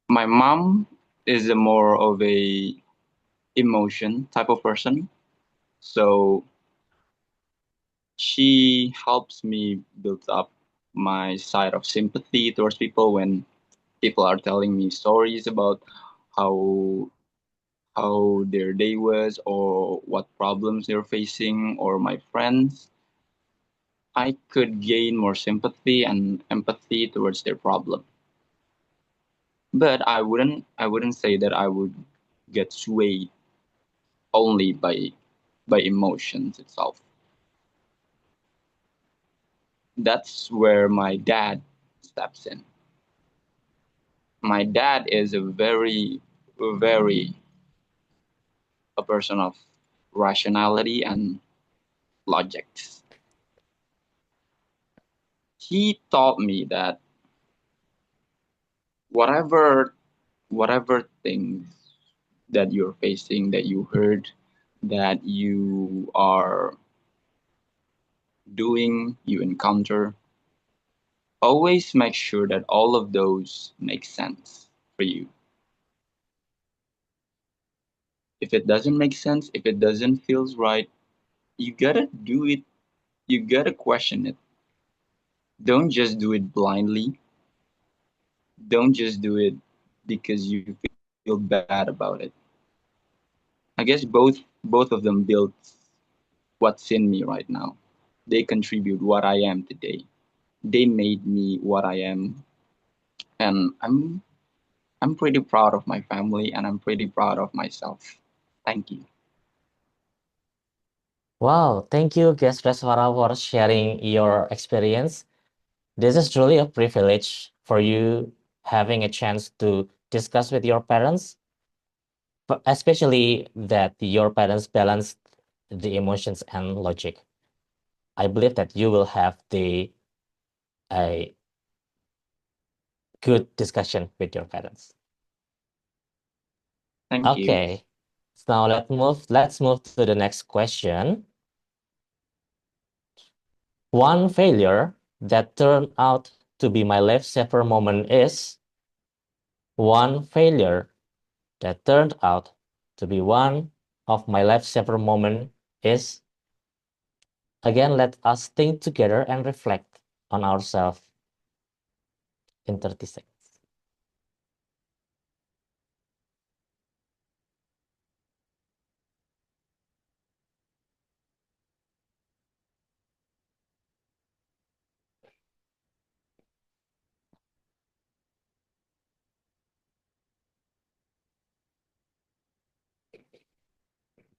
My mom is a more of a emotion type of person. So she helps me build up my side of sympathy towards people when people are telling me stories about how their day was or what problems they're facing, or my friends. I could gain more sympathy and empathy towards their problem. But I wouldn't say that I would get swayed only by emotions itself. That's where my dad steps in. My dad is a very a person of rationality and logic. He taught me that whatever things that you're facing, that you heard, that you are doing, you encounter, always make sure that all of those make sense for you. If it doesn't make sense, if it doesn't feel right, you gotta do it. You gotta question it. Don't just do it blindly. Don't just do it because you feel bad about it. I guess both of them built what's in me right now. They contribute what I am today. They made me what I am, and I'm pretty proud of my family and I'm pretty proud of myself. Thank you. Wow, thank you, guest Resvara, for sharing your experience. This is truly a privilege for you having a chance to discuss with your parents, but especially that your parents balanced the emotions and logic. I believe that you will have a good discussion with your parents. Thank you. Okay, so now let's move to the next question. One failure that turned out to be my lifesaver moment is one failure that turned out to be one of my lifesaver moment is. Again, let us think together and reflect on ourselves in 30 seconds.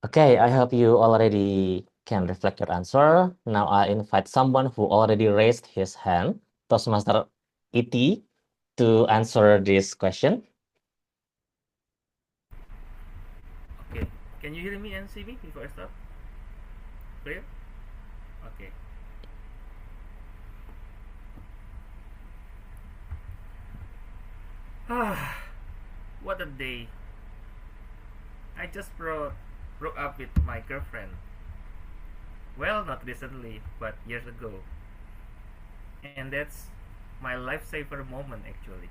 Okay, I hope you already can reflect your answer. Now I invite someone who already raised his hand, Toastmaster E.T., to answer this question. Okay, can you hear me and see me before I start? Clear? Okay. Ah, what a day. I just broke up with my girlfriend. Well, not recently, but years ago. And that's my lifesaver moment actually.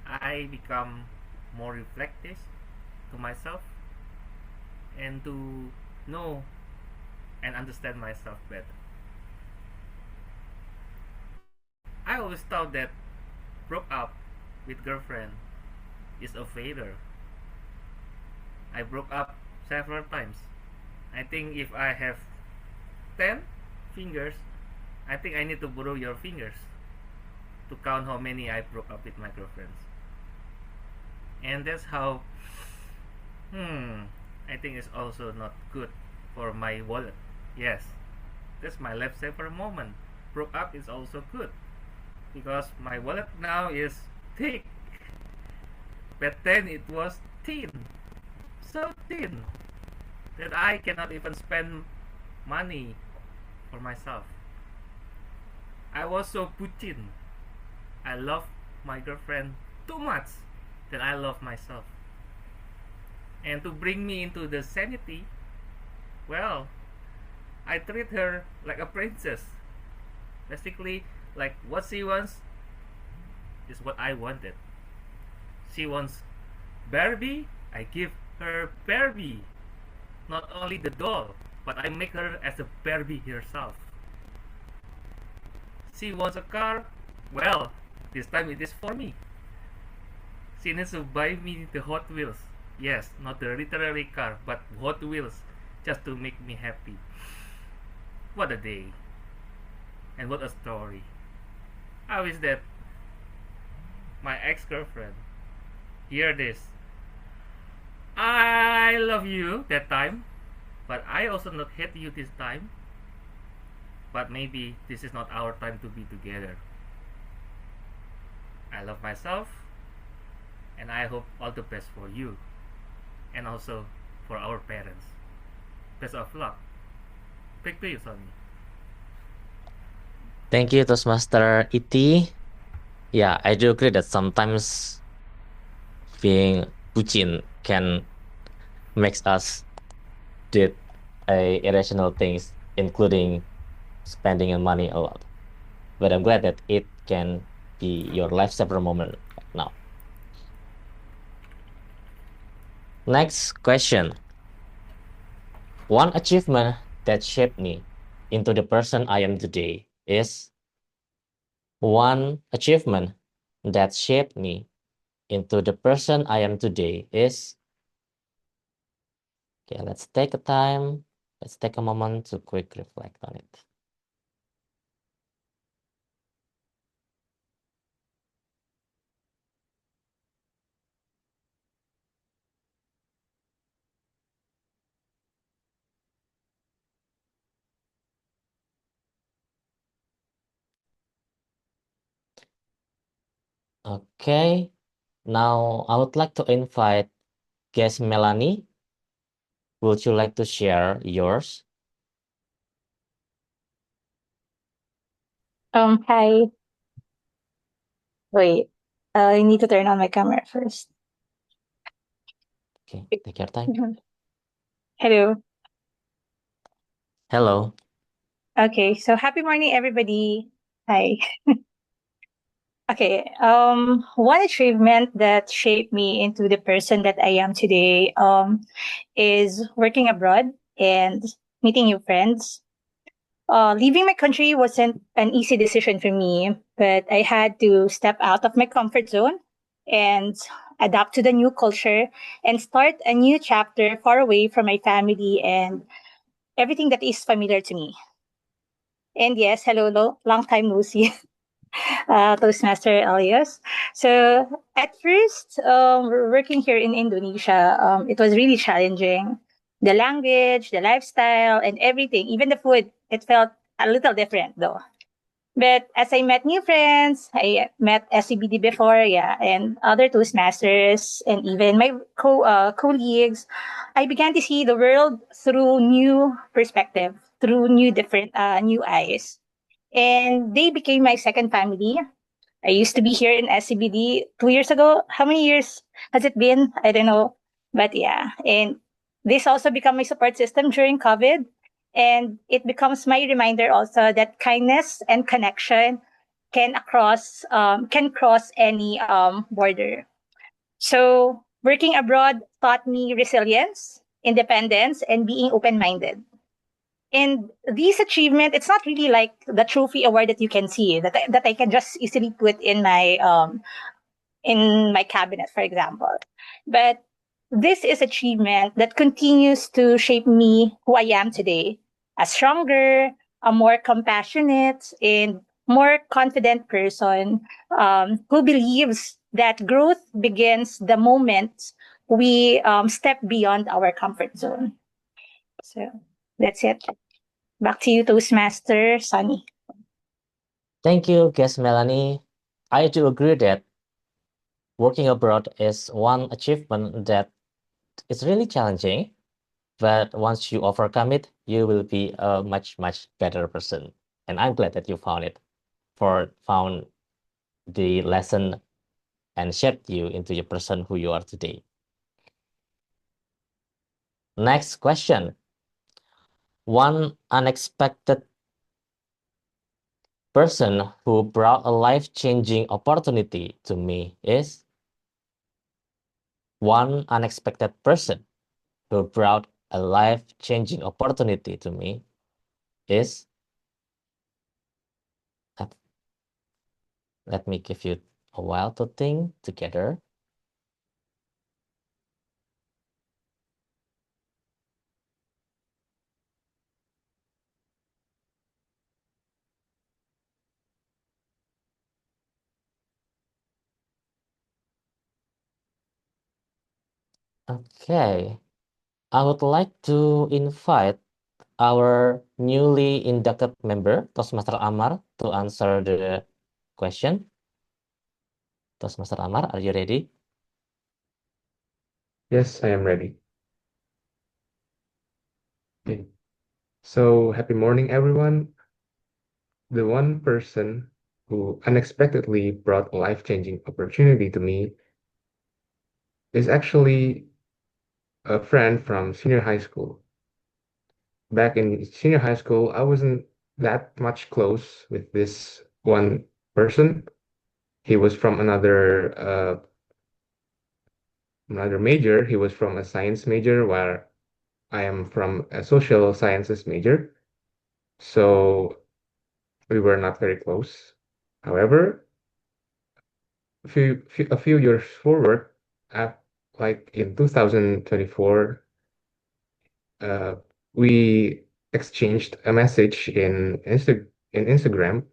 I become more reflective to myself and to know and understand myself better. I always thought that broke up with girlfriend is a failure. I broke up several times. I think if I have 10 fingers, I think I need to borrow your fingers to count how many I broke up with my girlfriends. And that's how I think it's also not good for my wallet. Yes, that's my lifesaver moment. Broke up is also good because my wallet now is thick. But then it was thin, so thin that I cannot even spend money for myself. I was so bucin. I love my girlfriend too much that I love myself. And to bring me into the sanity, well, I treat her like a princess. Basically, like what she wants is what I wanted. She wants Barbie, I give her Barbie. Not only the doll, but I make her as a Barbie herself. She wants a car, well, this time it is for me. She needs to buy me the Hot Wheels. Yes, not the literary car, but Hot Wheels, just to make me happy. What a day. And what a story. I wish that my ex-girlfriend hear this. I love you that time, but I also not hate you this time. But maybe this is not our time to be together. I love myself, and I hope all the best for you, and also for our parents. Best of luck. Back to you, Sonny. Thank you, Toastmaster E.T. Yeah, I do agree that sometimes being bucin can makes us did irrational things, including spending money a lot. But I'm glad that it can be your lifesaver moment right now. Next question. One achievement that shaped me into the person I am today is one achievement that shaped me into the person I am today is. Okay, let's take a time. Let's take a moment to quick reflect on it. Okay, now I would like to invite guest Melanie. Would you like to share yours? Hi. Wait, I need to turn on my camera first. Okay, take your time. Hello. Hello. Okay, so happy morning, everybody. Hi. Okay, one achievement that shaped me into the person that I am today, is working abroad and meeting new friends. Leaving my country wasn't an easy decision for me, but I had to step out of my comfort zone and adapt to the new culture and start a new chapter far away from my family and everything that is familiar to me. And yes, hello, long time no see, Toastmaster Elias. So at first, working here in Indonesia, it was really challenging. The language, the lifestyle, and everything, even the food, it felt a little different though. But as I met new friends, I met SCBD before, yeah, and other Toastmasters, and even my colleagues, I began to see the world through new perspective, through new eyes, and they became my second family. I used to be here in SCBD 2 years ago. How many years has it been? I don't know. But yeah, and this also become my support system during COVID. And it becomes my reminder also that kindness and connection can cross any border. So working abroad taught me resilience, independence, and being open-minded. And this achievement, it's not really like the trophy award that you can see that I can just easily put in my cabinet, for example. But this is achievement that continues to shape me who I am today, a stronger, a more compassionate, and more confident person, who believes that growth begins the moment we step beyond our comfort zone. So that's it. Back to you, Toastmaster Sonny. Thank you, guest Melanie. I do agree that working abroad is one achievement that is really challenging, but once you overcome it, you will be a much, much better person. And I'm glad that you found the lesson and shaped you into the person who you are today. Next question. One unexpected person who brought a life-changing opportunity to me is one unexpected person who brought a life-changing opportunity to me is, let me give you a while to think together. Okay, I would like to invite our newly inducted member, Toastmaster Amar, to answer the question. Toastmaster Amar, are you ready? Yes, I am ready. Okay. So, happy morning, everyone. The one person who unexpectedly brought a life-changing opportunity to me is actually a friend from senior high school. Back in senior high school, I wasn't that much close with this one person. He was from another major. He was from a science major, while I am from a social sciences major. So we were not very close. However, a few years forward, like in 2024, uh, we exchanged a message in Instagram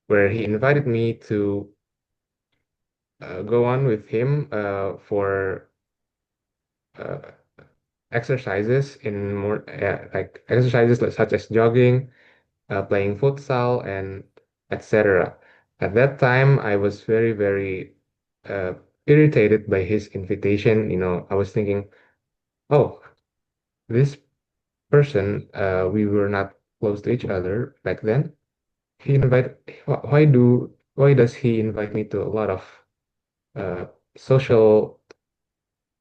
where he invited me to go on with him for uh, exercises in more like exercises such as jogging, playing futsal, and etc. At that time, I was very irritated by his invitation. I was thinking, oh, this person, we were not close to each other back then. He invite, why does he invite me to a lot of uh, social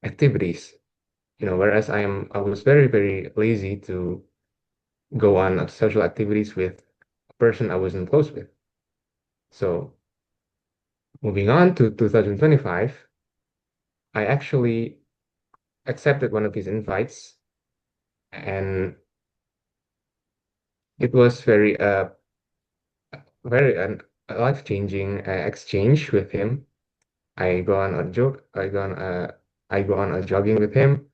activities? Whereas I was very lazy to go on social activities with a person I wasn't close with. So moving on to 2025, I actually accepted one of his invites, and it was very life-changing exchange with him. I go on a jog, I go on a jogging with him,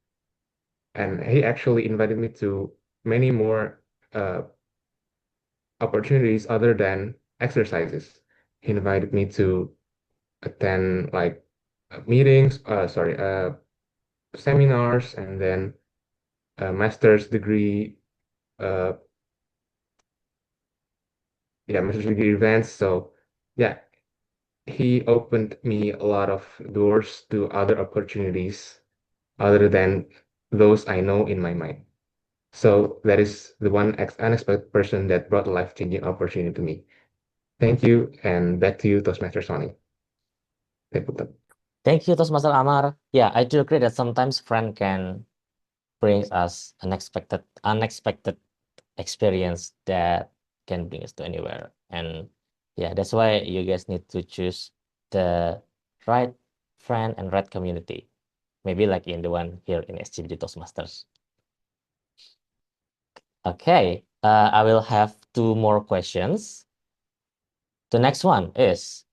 and he actually invited me to many more uh, opportunities other than exercises. He invited me to attend like meetings, seminars, and then master's degree, uh, master's degree events. So yeah, he opened me a lot of doors to other opportunities other than those I know in my mind. So that is the one unexpected person that brought a life-changing opportunity to me. Thank you, and back to you, Toastmaster Sonny. Thank you, Toastmaster Amar. Yeah, I do agree that sometimes friend can bring us unexpected experience that can bring us to anywhere. And yeah, that's why you guys need to choose the right friend and right community. Maybe like in the one here in SGBD Toastmasters. Okay, I will have two more questions. The next one is,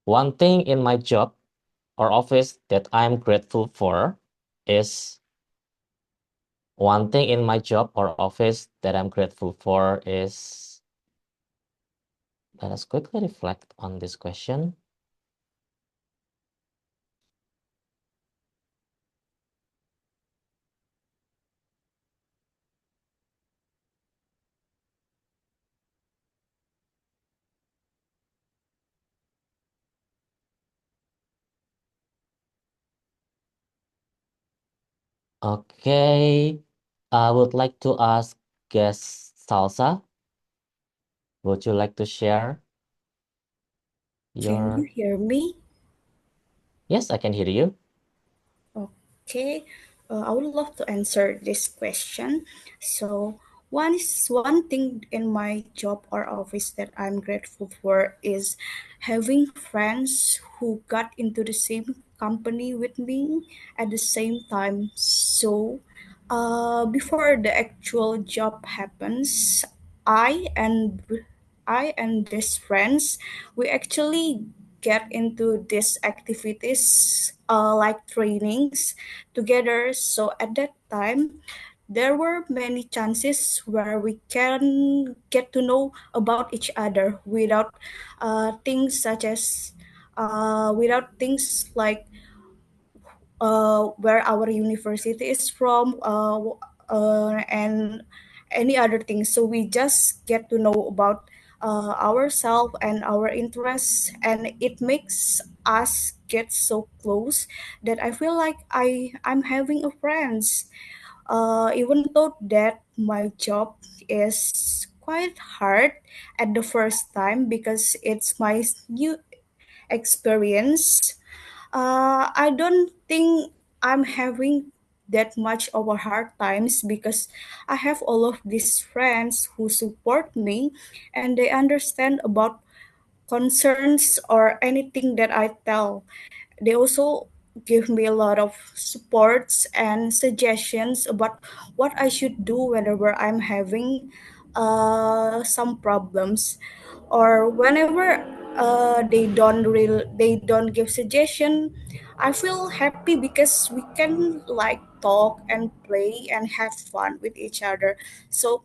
one thing in my job or office that I'm grateful for is one thing in my job or office that I'm grateful for is, let us quickly reflect on this question. Okay, I would like to ask guest Salsa. Would you like to share Can you your... hear me? Yes, I can hear you. Okay, I would love to answer this question. So, one thing in my job or office that I'm grateful for is having friends who got into the same company with me at the same time. So, before the actual job happens, I and I and these friends, we actually get into these activities like trainings together. So at that time, there were many chances where we can get to know about each other without things such as without things like where our university is from, and any other things. So we just get to know about ourselves and our interests, and it makes us get so close that I feel like I'm having a friends. Even though that my job is quite hard at the first time because it's my new experience, I don't think I'm having that much of a hard times because I have all of these friends who support me and they understand about concerns or anything that I tell. They also give me a lot of supports and suggestions about what I should do whenever I'm having some problems, or whenever they don't give suggestion. I feel happy because we can like talk and play and have fun with each other. So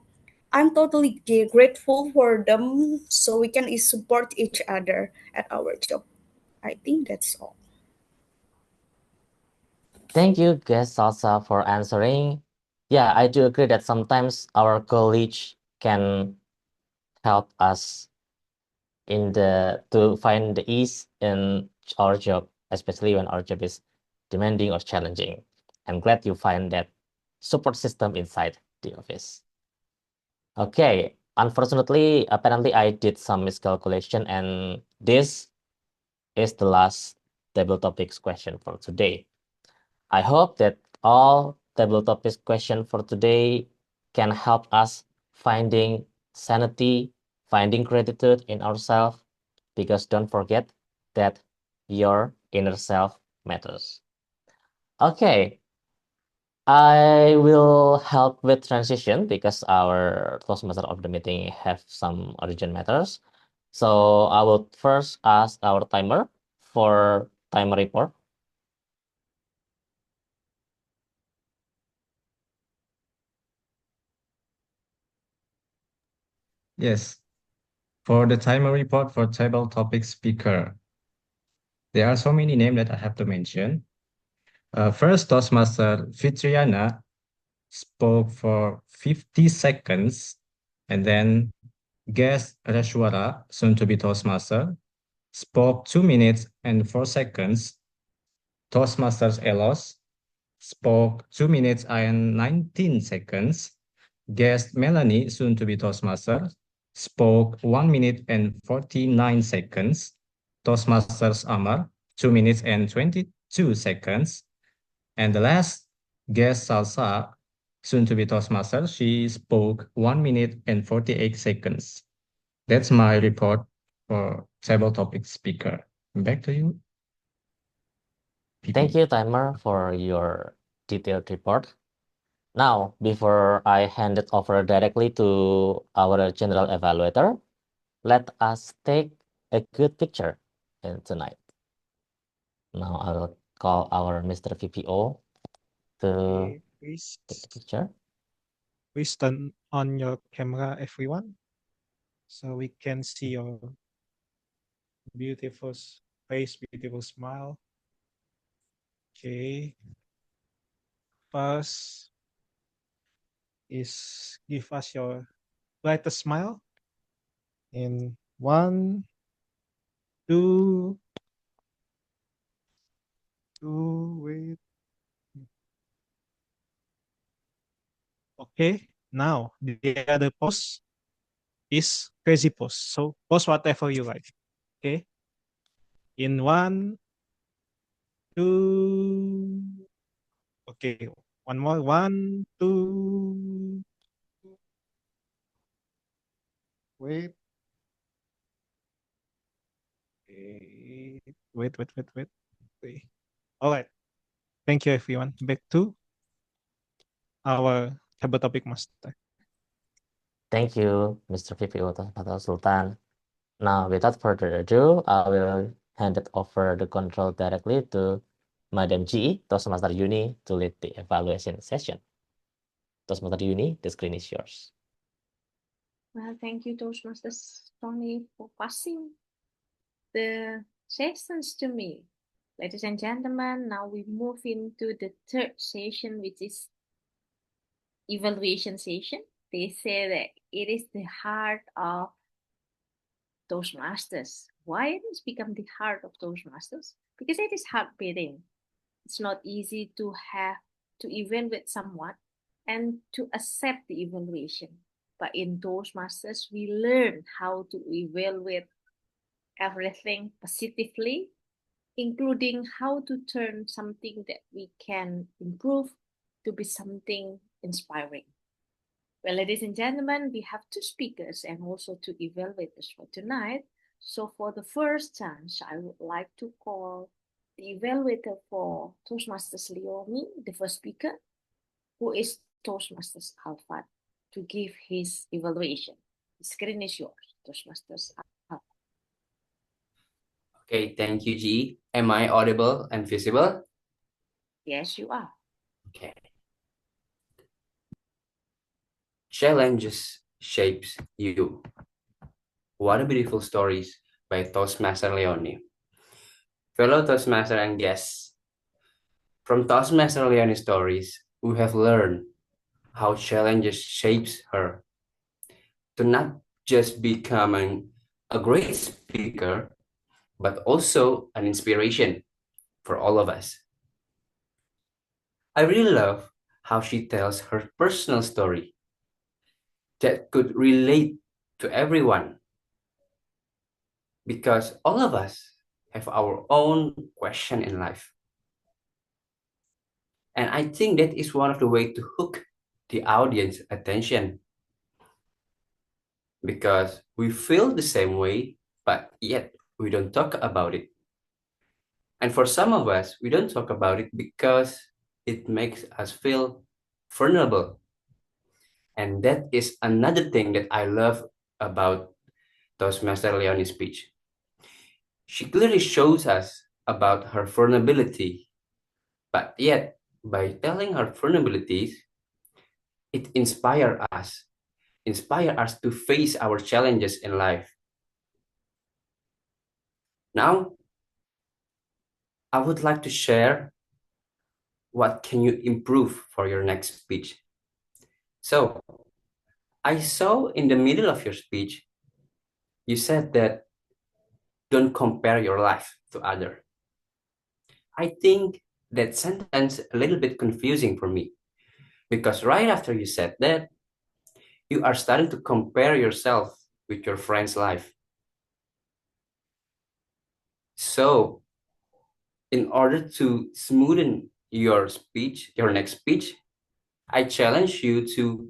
I'm totally grateful for them so we can support each other at our job. I think that's all. Thank you, guest Salsa, for answering. Yeah, I do agree that sometimes our colleagues can help us to find the ease in our job, especially when our job is demanding or challenging. I'm glad you find that support system inside the office. Okay, unfortunately, apparently I did some miscalculation, and this is the last table topics question for today. I hope that all table topics question for today can help us finding sanity, finding gratitude in ourselves, because don't forget that your inner self matters. Okay, I will help with transition because our Toastmaster of the meeting have some urgent matters. So I will first ask our timer for timer report. Yes, for the timer report for table topic speaker, there are so many names that I have to mention. First, Toastmaster Fitriana spoke for 50 seconds, and then guest Rashwara, soon to be Toastmaster, spoke 2 minutes and 4 seconds. Toastmasters Elos spoke 2 minutes and 19 seconds. Guest Melanie, soon to be Toastmaster, spoke 1 minute and 49 seconds. Toastmasters Amar, 2 minutes and 22 seconds. And the last guest Salsa, soon to be Toastmaster, she spoke 1 minute and 48 seconds. That's my report for table topic speaker. Back to you. Thank you, timer, for your detailed report. Now, before I hand it over directly to our general evaluator, let us take a good picture tonight. Now I will call our Mr. VPO to Okay, please, take the picture. please turn on your camera, everyone, so we can see your beautiful face, beautiful smile. Okay. First is give us your brightest smile. In 1, 2, wait. Okay, now the other pose is crazy pose. So pose whatever you like. Okay. In 1, 2. Okay, one more. 1, 2. Wait. Okay. Wait. Okay. All right. Thank you, everyone. Back to our table topic master. Thank you, Mr. VPO Fathal Sultan. Now, without further ado, I will hand it over the control directly to Madam GE, Toastmaster Yuni, to lead the evaluation session. Toastmaster Yuni, the screen is yours. Well, thank you, Toastmasters Sonny, for passing the sessions to me. Ladies and gentlemen, now we move into the third session, which is evaluation session. They say that it is the heart of Toastmasters. Why it has become the heart of Toastmasters? Because it is heart beating. It's not easy to have to evaluate someone and to accept the evaluation. But in Toastmasters, we learn how to evaluate everything positively, including how to turn something that we can improve to be something inspiring. Well, ladies and gentlemen, we have two speakers and also two evaluators for tonight. So for the first chance, I would like to call the evaluator for Toastmasters Leony, the first speaker, who is Toastmasters Alpha, to give his evaluation. The screen is yours, Toastmasters Alpha. Okay, thank you, G. Am I audible and visible? Yes, you are. Okay. Challenges shapes you. What a beautiful stories by Toastmaster Leony. Fellow Toastmaster and guests, from Toastmaster Leony's stories, we have learned how challenges shapes her to not just becoming a great speaker, but also an inspiration for all of us. I really love how she tells her personal story that could relate to everyone, because all of us have our own question in life. And I think that is one of the ways to hook the audience attention, because we feel the same way, but yet we don't talk about it. And for some of us, we don't talk about it because it makes us feel vulnerable. And that is another thing that I love about Toastmaster Leony's speech. She clearly shows us about her vulnerability, but yet by telling her vulnerabilities, it inspires us to face our challenges in life. Now, I would like to share what can you improve for your next speech. So, I saw in the middle of your speech, you said that don't compare your life to other. I think that sentence a little bit confusing for me, because right after you said that, you are starting to compare yourself with your friend's life. So, in order to smoothen your speech, your next speech, I challenge you to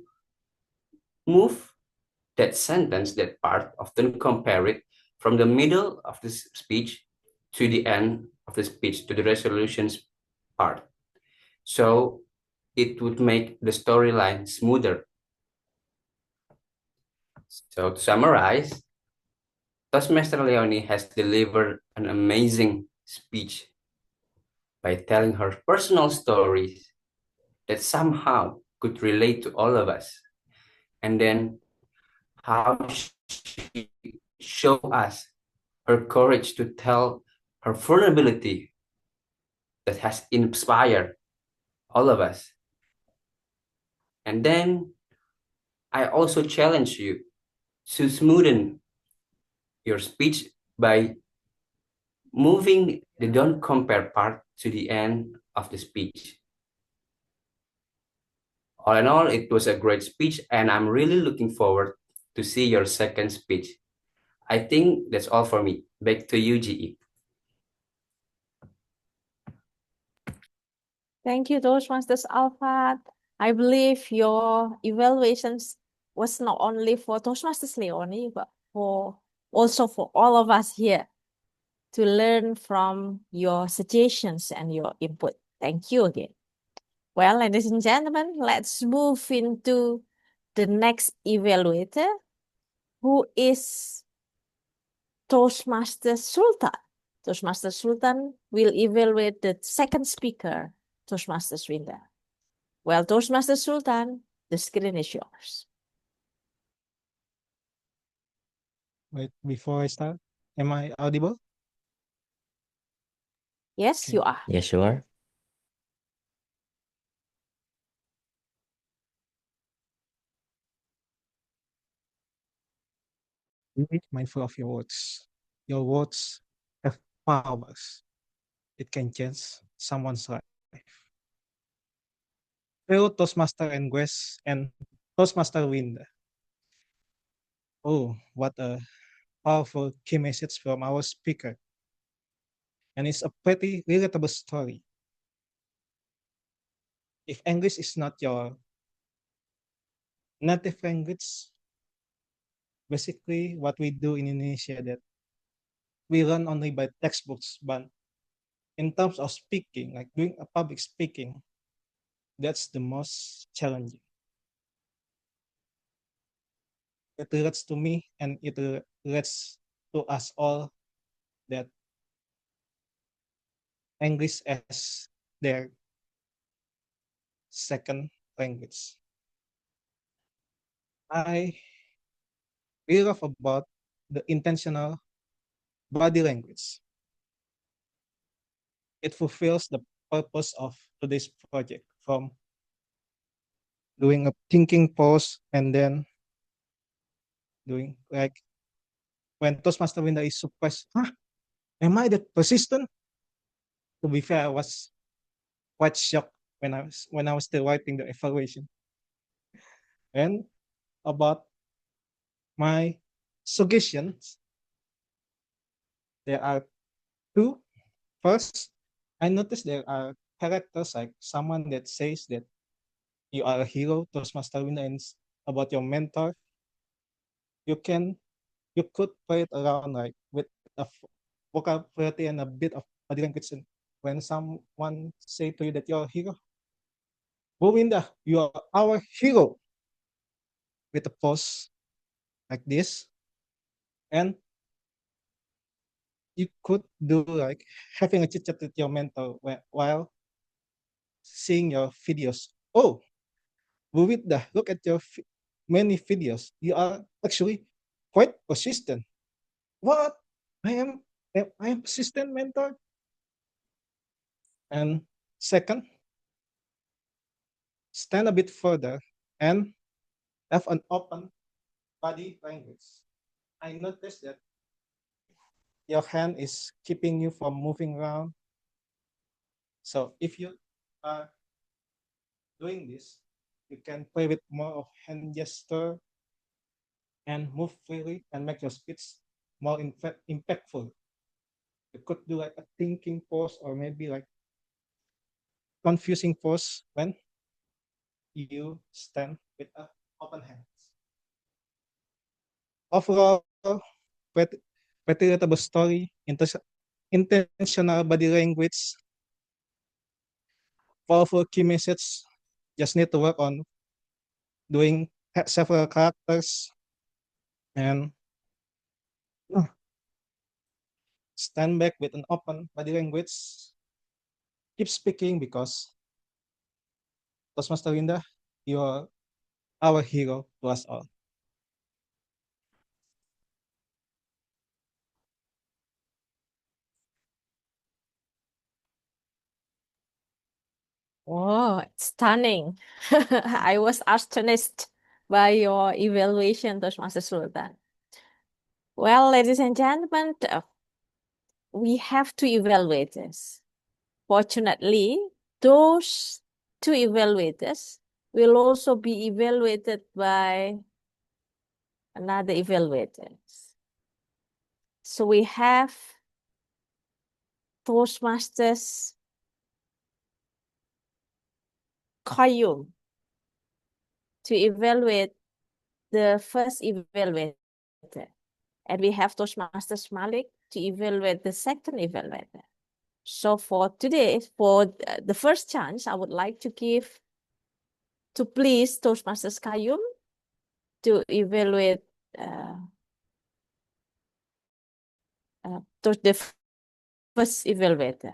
move that sentence, that part, often compare it from the middle of this speech to the end of the speech, to the resolutions part. So it would make the storyline smoother. So to summarize, Toastmaster Leony has delivered an amazing speech by telling her personal stories that somehow could relate to all of us. And then how she showed us her courage to tell her vulnerability that has inspired all of us. And then I also challenge you to smoothen your speech by moving the don't compare part to the end of the speech. All in all, it was a great speech, and I'm really looking forward to see your second speech. I think that's all for me. Back to you, GE. Thank you, Toastmasters Alpha. I believe your evaluations was not only for Toastmasters Leony, but also for all of us here to learn from your suggestions and your input. Thank you again. Well, ladies and gentlemen, let's move into the next evaluator, who is Toastmaster Sulthan. Toastmaster Sulthan will evaluate the second speaker, Toastmaster Winda. Well, Toastmaster Sulthan, the screen is yours. Wait, before I start, am I audible? Yes, Okay. you are. Yes, you are. Be mindful of your words. Your words have powers. It can change someone's life. Fellow Toastmaster and guest and Toastmaster Winda. Oh, what a powerful key message from our speaker. And it's a pretty relatable story. If English is not your native language, basically what we do in Indonesia that we learn only by textbooks, but in terms of speaking, like doing a public speaking, that's the most challenging. It relates to me and it relates to us all that English as their second language. I really love about the intentional body language. It fulfills the purpose of today's project, from doing a thinking pause and then doing like when Toastmaster Winda is surprised, huh? Am I that persistent? To be fair, I was quite shocked when I was still writing the evaluation. And about my suggestions, there are two. First, I noticed there are characters like someone that says that you are a hero, Toastmaster Winda, and about your mentor. You could play it around like with a vocabulary and a bit of body language. And when someone say to you that you're a hero, Winda, you are our hero, with a pause like this. And you could do like having a chit chat with your mentor while seeing your videos. Oh, Winda, look at your many videos. You are actually quite persistent. What? I am persistent, mentor. And second, stand a bit further and have an open body language. I noticed that your hand is keeping you from moving around. So if you are doing this, you can play with more of hand gesture and move freely and make your speech more impactful. You could do like a thinking pose or maybe like confusing pose when you stand with open hands. Overall, pretty relatable story, intentional body language, powerful key message. Just need to work on doing several characters and stand back with an open body language. Keep speaking because Toastmaster Winda, you are our hero to us all. Oh, stunning. I was astonished by your evaluation, Toastmaster Sultan. Well, ladies and gentlemen, we have to evaluate this. Fortunately, those two evaluators will also be evaluated by another evaluator. So we have Toastmasters Qaiyum to evaluate the first evaluator. And we have Toastmasters Malik to evaluate the second evaluator. So for today, for the first chance, I would like to give to please Toastmasters Qaiyum to evaluate the first evaluator.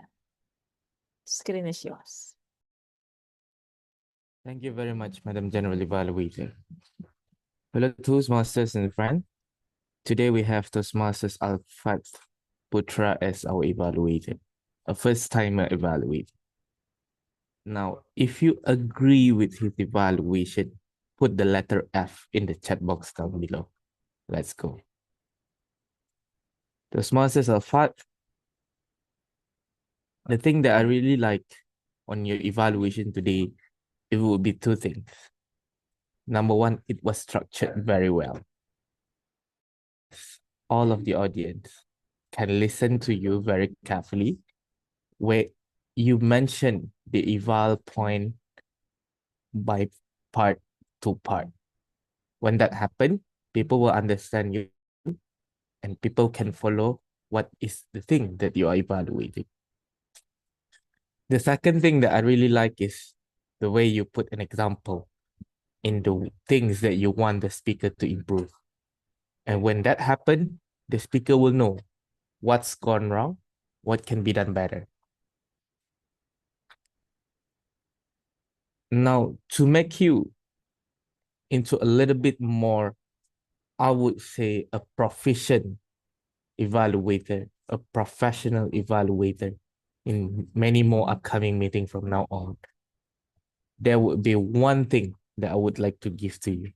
Screen is yours. Thank you very much, Madam General Evaluator. Hello, Toastmasters and friends. Today we have Toastmasters Fath Putra as our evaluator, a first-timer evaluator. Now, if you agree with his evaluation, put the letter F in the chat box down below. Let's go. Toastmasters Fath, the thing that I really liked on your evaluation today, it would be two things. Number one, it was structured very well. All of the audience can listen to you very carefully, where you mention the eval point by part to part. When that happens, people will understand you and people can follow what is the thing that you are evaluating. The second thing that I really like is the way you put an example in the things that you want the speaker to improve. And when that happens, the speaker will know what's gone wrong, what can be done better. Now, to make you into a little bit more, I would say, a proficient evaluator, a professional evaluator in many more upcoming meetings from now on, there would be one thing that I would like to give to you,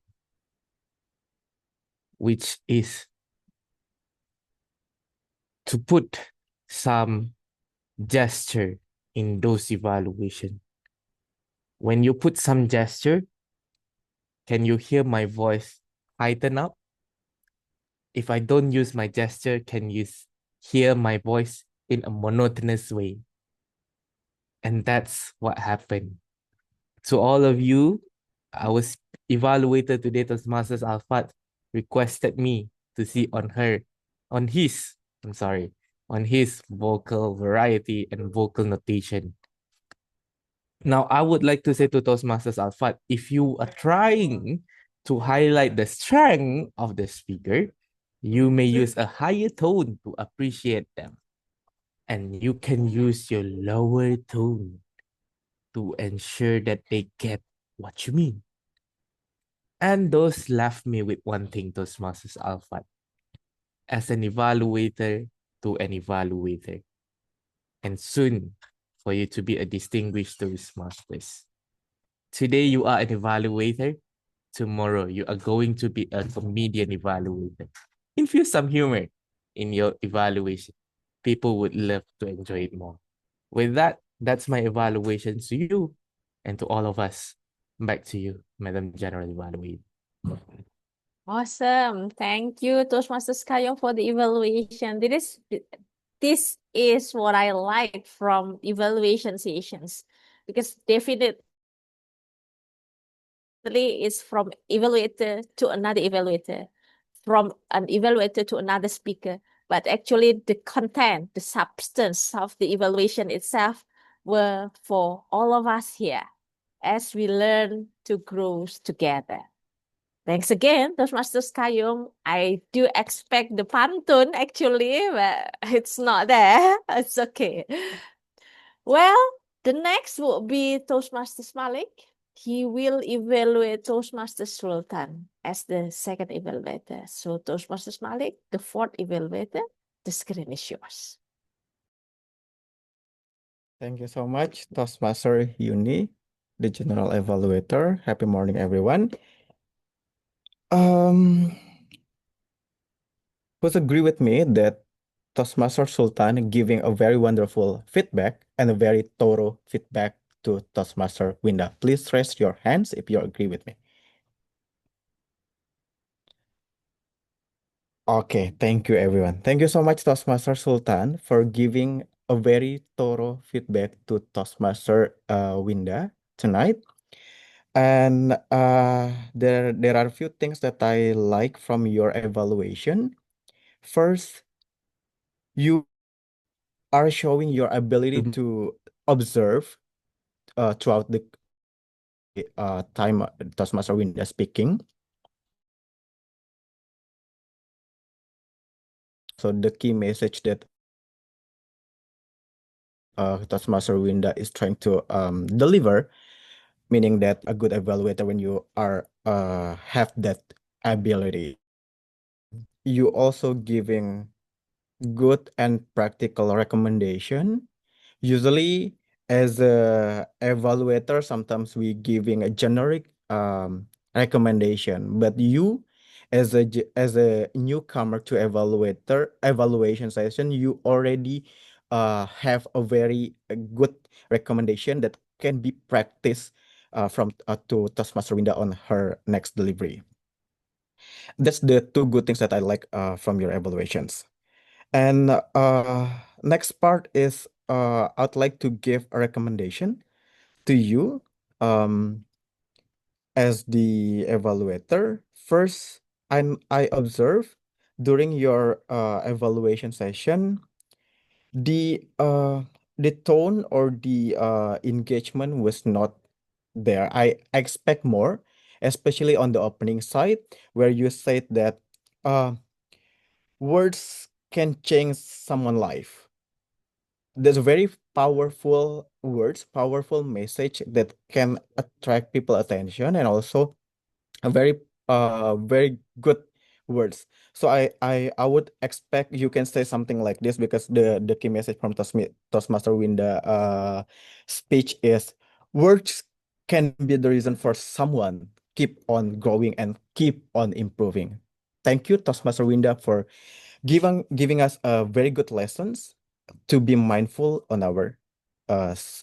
which is to put some gesture in those evaluation. When you put some gesture, can you hear my voice heighten up? If I don't use my gesture, can you hear my voice in a monotonous way? And that's what happened. To all of you, our evaluator today, Toastmasters Fath, requested me to see on his vocal variety and vocal notation. Now, I would like to say to Toastmasters Fath, if you are trying to highlight the strength of the speaker, you may use a higher tone to appreciate them. And you can use your lower tone to ensure that they get what you mean. And those left me with one thing, Toastmasters Fath. As an evaluator to an evaluator, and soon for you to be a distinguished Toastmasters. Today you are an evaluator, tomorrow you are going to be a comedian evaluator. Infuse some humor in your evaluation. People would love to enjoy it more. With that, that's my evaluation to you and to all of us. Back to you, Madam General Evaluator. Awesome. Thank you, Toastmasters Qaiyum, for the evaluation. This is what I like from evaluation sessions, because definitely it's from evaluator to another evaluator, from an evaluator to another speaker. But actually the content, the substance of the evaluation itself were for all of us here as we learn to grow together. Thanks again, Toastmasters Qaiyum. I do expect the pantun actually, but it's not there. It's okay. Well, the next will be Toastmasters Malik. He will evaluate Toastmasters Sulthan as the second evaluator. So Toastmasters Malik, the fourth evaluator, the screen is yours. Thank you so much, Toastmaster Yuni, the General Evaluator. Happy morning, everyone. Would agree with me that Toastmaster Sulthan giving a very wonderful feedback and a very thorough feedback to Toastmaster Winda. Please raise your hands if you agree with me. Okay, thank you everyone. Thank you so much, Toastmaster Sulthan, for giving a very thorough feedback to Toastmaster Winda tonight. And there are a few things that I like from your evaluation. First, you are showing your ability to observe throughout the time Toastmaster Winda speaking. So the key message that Toastmaster Winda is trying to deliver, meaning that a good evaluator, when you are have that ability, you also giving good and practical recommendation. Usually, as a evaluator, sometimes we giving a generic recommendation, but you, as a newcomer to evaluation session, you already have a very good recommendation that can be practiced from to Toastmaster Winda on her next delivery. That's the two good things that I like from your evaluations. And next part is I'd like to give a recommendation to you as the evaluator. First, I observe during your evaluation session the tone or the engagement was not there. I expect more, especially on the opening side where you said that words can change someone's life. There's a very powerful words, powerful message that can attract people attention, and also a very good words. So I would expect you can say something like this, because the key message from Toastmaster Winda speech is words can be the reason for someone keep on growing and keep on improving. Thank you, Toastmaster Winda, for giving us very good lessons to be mindful on our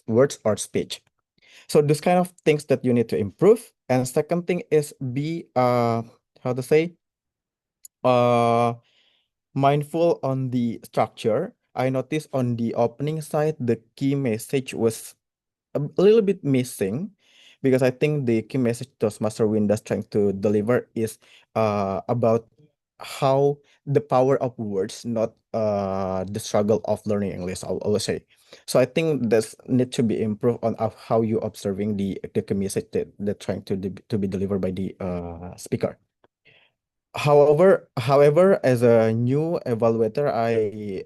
words or speech. So those kind of things that you need to improve. And second thing is be how to say mindful on the structure. I noticed on the opening side the key message was a little bit missing because I think the key message Toastmaster Winda is trying to deliver is about how the power of words, not the struggle of learning English, I'll always say. So I think this need to be improved on of how you observing the key message that trying to be delivered by the speaker. However, as a new evaluator, I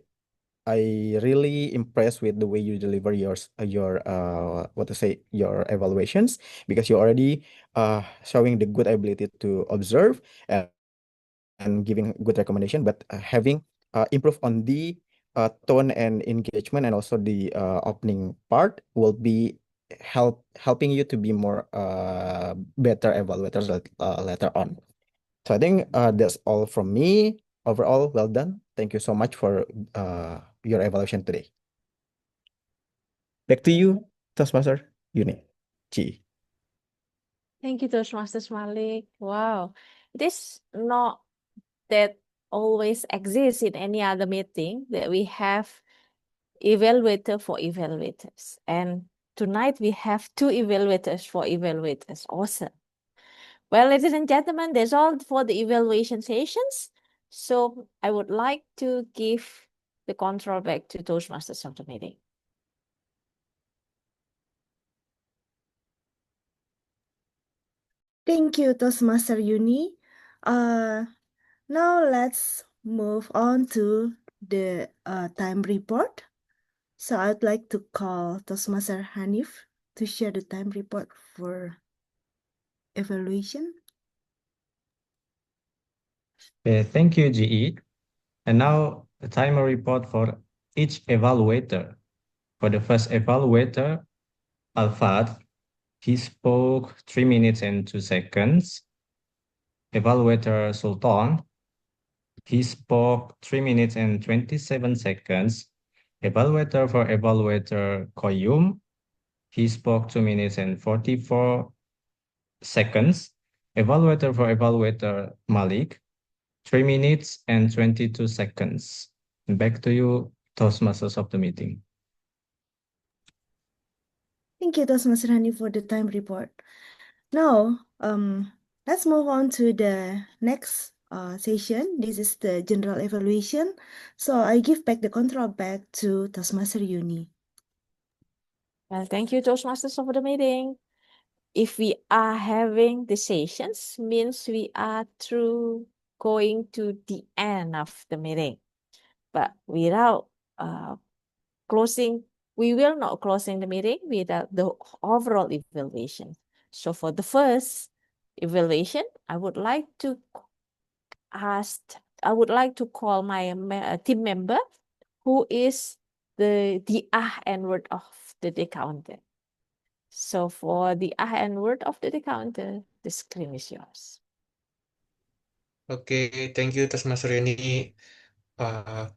really impressed with the way you deliver your what to say your evaluations because you're already showing the good ability to observe and giving good recommendation, but having improve on the tone and engagement and also the opening part will be helping you to be more better evaluators later on. So I think that's all from me. Overall, well done. Thank you so much for your evaluation today. Back to you, Toastmaster Yuni. G. Thank you, Toastmasters Malik. Wow. It is not that always exists in any other meeting that we have evaluator for evaluators. And tonight we have two evaluators for evaluators. Awesome. Well, ladies and gentlemen, that's all for the evaluation sessions. So I would like to give the control back to Toastmasters of the meeting. Thank you, Toastmaster Yuni. Now let's move on to the time report. So I'd like to call Toastmaster Hanif to share the time report for evaluation. Okay, thank you, GE. And now the timer report for each evaluator. For the first evaluator, Fath, he spoke 3 minutes and 2 seconds. Evaluator Sulthan, he spoke 3 minutes and 27 seconds. Evaluator for evaluator Qaiyum, he spoke 2 minutes and 44 seconds. Evaluator for evaluator Malik, 3 minutes and 22 seconds. Back to you, Toastmasters of the meeting. Thank you, Toastmaster Hanif, for the time report. Now, let's move on to the next session. This is the general evaluation. So I give back the control back to Toastmaster Yuni. Well, thank you, Toastmasters of the meeting. If we are having the sessions, means we are through going to the end of the meeting. But without closing, we will not closing the meeting without the overall evaluation. So for the first evaluation, I would like to call my team member who is the Ah-WoD of the decounter. So for the Ah-WoD of the decounter, the screen is yours. Okay, thank you, Toastmaster Yuni.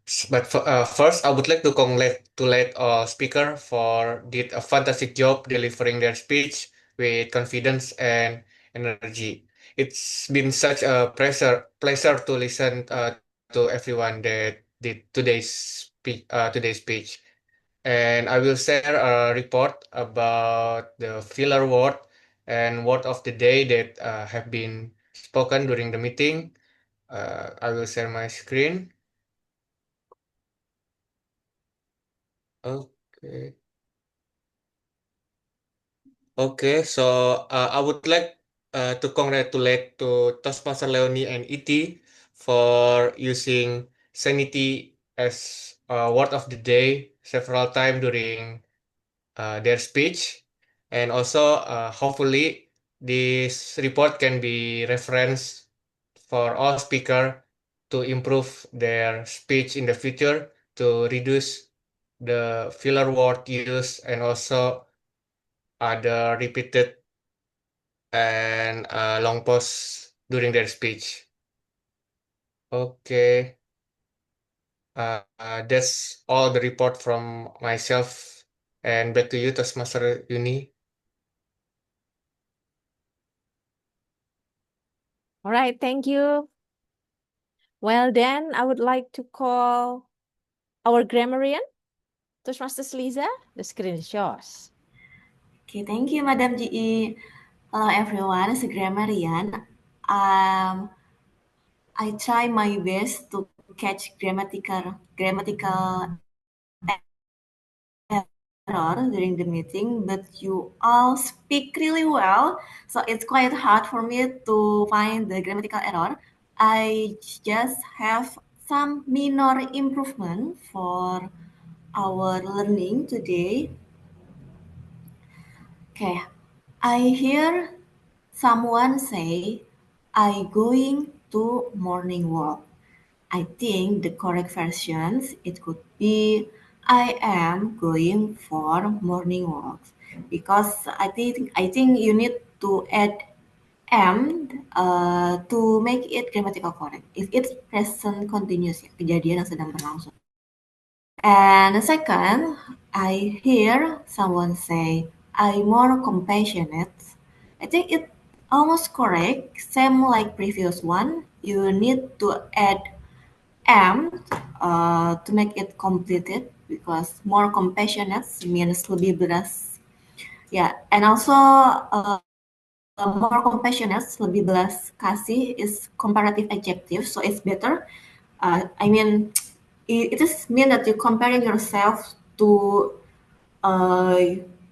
First, I would like to congratulate all speaker for did a fantastic job delivering their speech with confidence and energy. It's been such a pleasure to listen to everyone that did today's speech. And I will share a report about the filler word and word of the day that have been spoken during the meeting. I will share my screen. Okay. Okay, so I would like to congratulate to Toastmaster Leony and ET for using sanity as a word of the day several times during their speech. And also, hopefully, this report can be reference for all speaker to improve their speech in the future to reduce the filler word use and also other repeated and long pause during their speech. Okay. That's all the report from myself. And back to you, Toastmaster Yuni. All right, thank you. Well, then I would like to call our grammarian, Toastmasters Liza. The screen is yours. Okay, thank you, Madam GE. Hello, everyone. As a grammarian, um, I try my best to catch grammatical error during the meeting, but you all speak really well, so it's quite hard for me to find the grammatical error. I just have some minor improvement for our learning today. Okay, I hear someone say, I going to morning walk. I think the correct versions it could be I am going for morning walks because I think you need to add am to make it grammatical correct. If it's present continuous ya, kejadian yang sedang berlangsung. And second, I hear someone say I'm more compassionate. I think it almost correct, same like previous one. You need to add am to make it completed because more compassionate means lebih belas. Yeah, and also more compassionate, lebih belas kasih is comparative adjective, so it's better. I mean, it is mean that you're comparing yourself to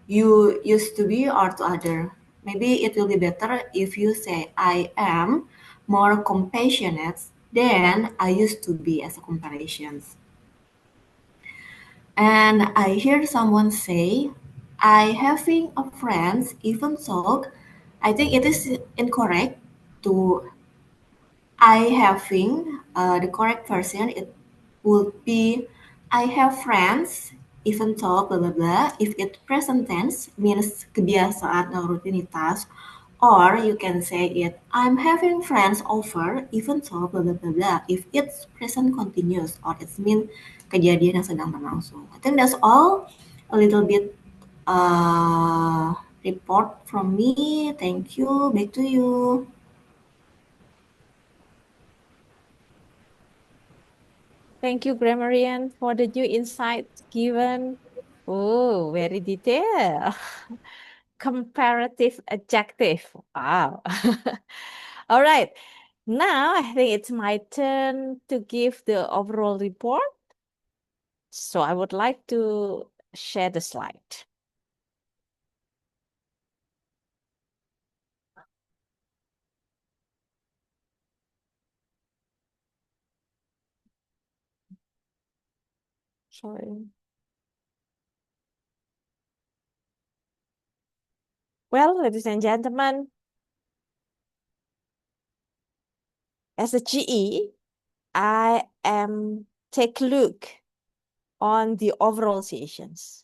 you used to be or to other. Maybe it will be better if you say I am more compassionate than I used to be as a comparisons. And I hear someone say, I having a friends even talk. I think it is incorrect to I having the correct version. It would be I have friends even talk blah blah blah. If it present tense means kebiasaan atau rutinitas, or you can say it I'm having friends over even talk blah blah blah blah. If it's present continuous or it mean kejadian yang sedang berlangsung. I think that's all. A little bit report from me. Thank you. Back to you. Thank you, grammarian, for the new insights given. Oh, very detailed. Comparative adjective. Wow. All right. Now I think it's my turn to give the overall report. So I would like to share the slide. Sorry. Well, ladies and gentlemen, as a GE, I am take a look on the overall sessions.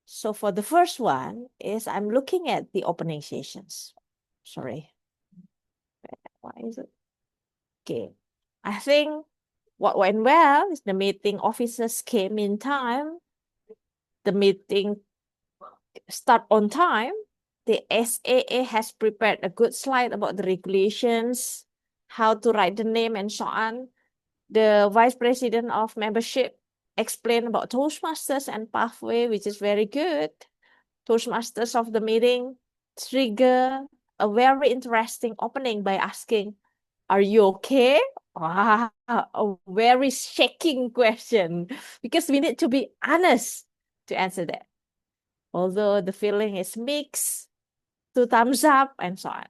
So for the first one is I'm looking at the opening sessions. Sorry. Why is it? Okay. I think what went well is the meeting officers came in time. The meeting start on time. The SAA has prepared a good slide about the regulations, how to write the name and so on. The vice president of membership explained about Toastmasters and pathway, which is very good. Toastmasters of the meeting trigger a very interesting opening by asking, are you okay? Wow, a very shaking question because we need to be honest to answer that. Although the feeling is mixed, 2 thumbs up and so on.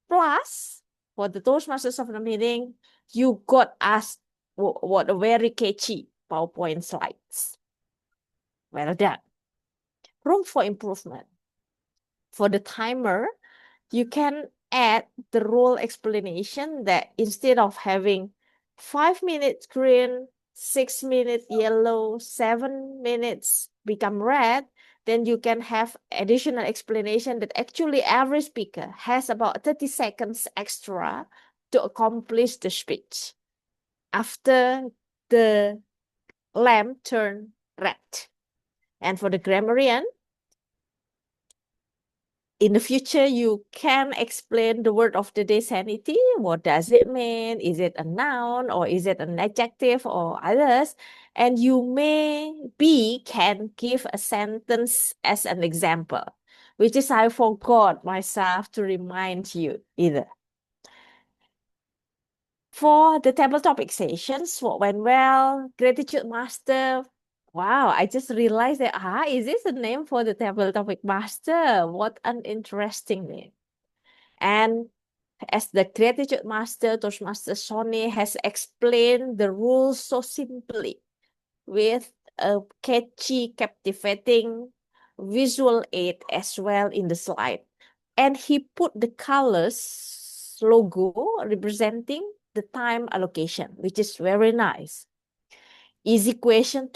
Plus, for the Toastmasters of the meeting, you got asked what a very catchy PowerPoint slides. Well done. Room for improvement. For the timer, you can add the rule explanation that instead of having 5 minutes green, 6 minutes yellow, 7 minutes become red, then you can have additional explanation that actually every speaker has about 30 seconds extra to accomplish the speech. After the lamp turned red. And for the grammarian, in the future, you can explain the word of the day sanity. What does it mean? Is it a noun or is it an adjective or others? And you can give a sentence as an example, which is I forgot myself to remind you either. For the table topic sessions, what went well, gratitude master. Wow, I just realized that, is this a name for the table topic master? What an interesting name. And as the gratitude master, Toastmaster Sonny has explained the rules so simply with a catchy, captivating visual aid as well in the slide. And he put the colors logo representing the time allocation, which is very nice. Easy questions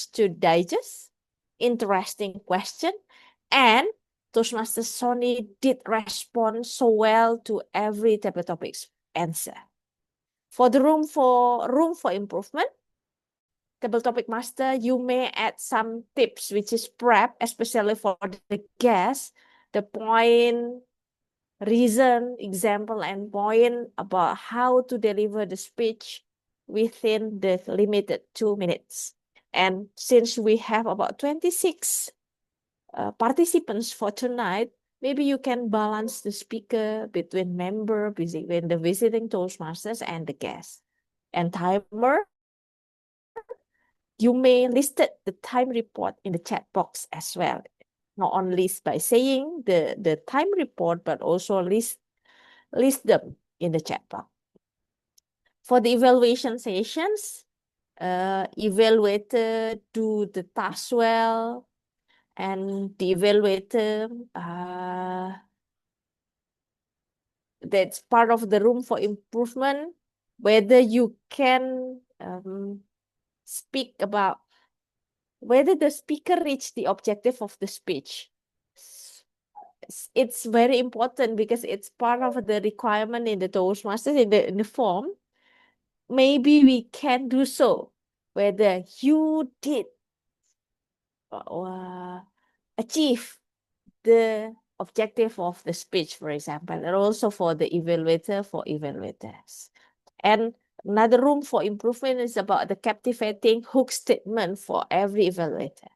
to digest, interesting question, and Toastmaster Sonny did respond so well to every table topic's answer. For the room for improvement, table topic master, you may add some tips, which is prep, especially for the guests, the point, reason, example, and point about how to deliver the speech within the limited 2 minutes. And since we have about 26 participants for tonight, maybe you can balance the speaker between between the visiting Toastmasters and the guests. And timer, you may list the time report in the chat box as well. Not only by saying the time report, but also list them in the chat box. For the evaluation sessions, evaluator do the task well, and the evaluator, that's part of the room for improvement, whether you can speak about whether the speaker reached the objective of the speech. It's very important because it's part of the requirement in the Toastmasters in the form. Maybe we can do so, whether you did achieve the objective of the speech, for example, and also for the evaluator for evaluators. And another room for improvement is about the captivating hook statement for every evaluator.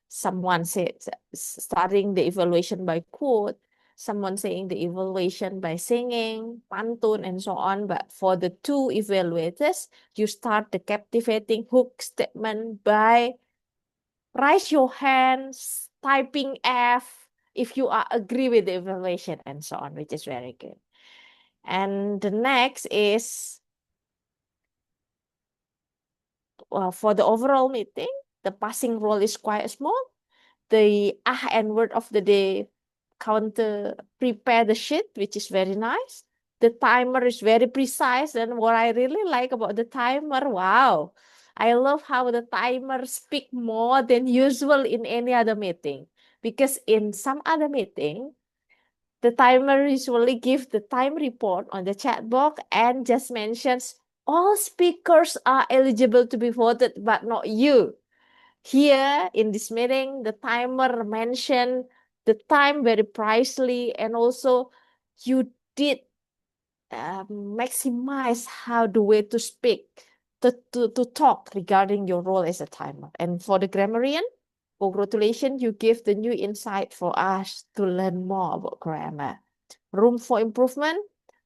Someone said starting the evaluation by quote, someone saying the evaluation by singing, pantun, and so on. But for the two evaluators, you start the captivating hook statement by raise your hands, typing F if you are agree with the evaluation and so on, which is very good. And the next is for the overall meeting, the passing role is quite small. The and word of the day counter prepare the sheet, which is very nice. The timer is very precise, and what I really like about the timer, wow, I love how the timer speak more than usual in any other meeting, because in some other meeting, the timer usually give the time report on the chat box and just mentions all speakers are eligible to be voted, but not you. Here in this meeting, the timer mentioned the time very precisely, and also you did maximize how the way to speak, to talk regarding your role as a timer. And for the grammarian, congratulations, you give the new insight for us to learn more about grammar. Room for improvement.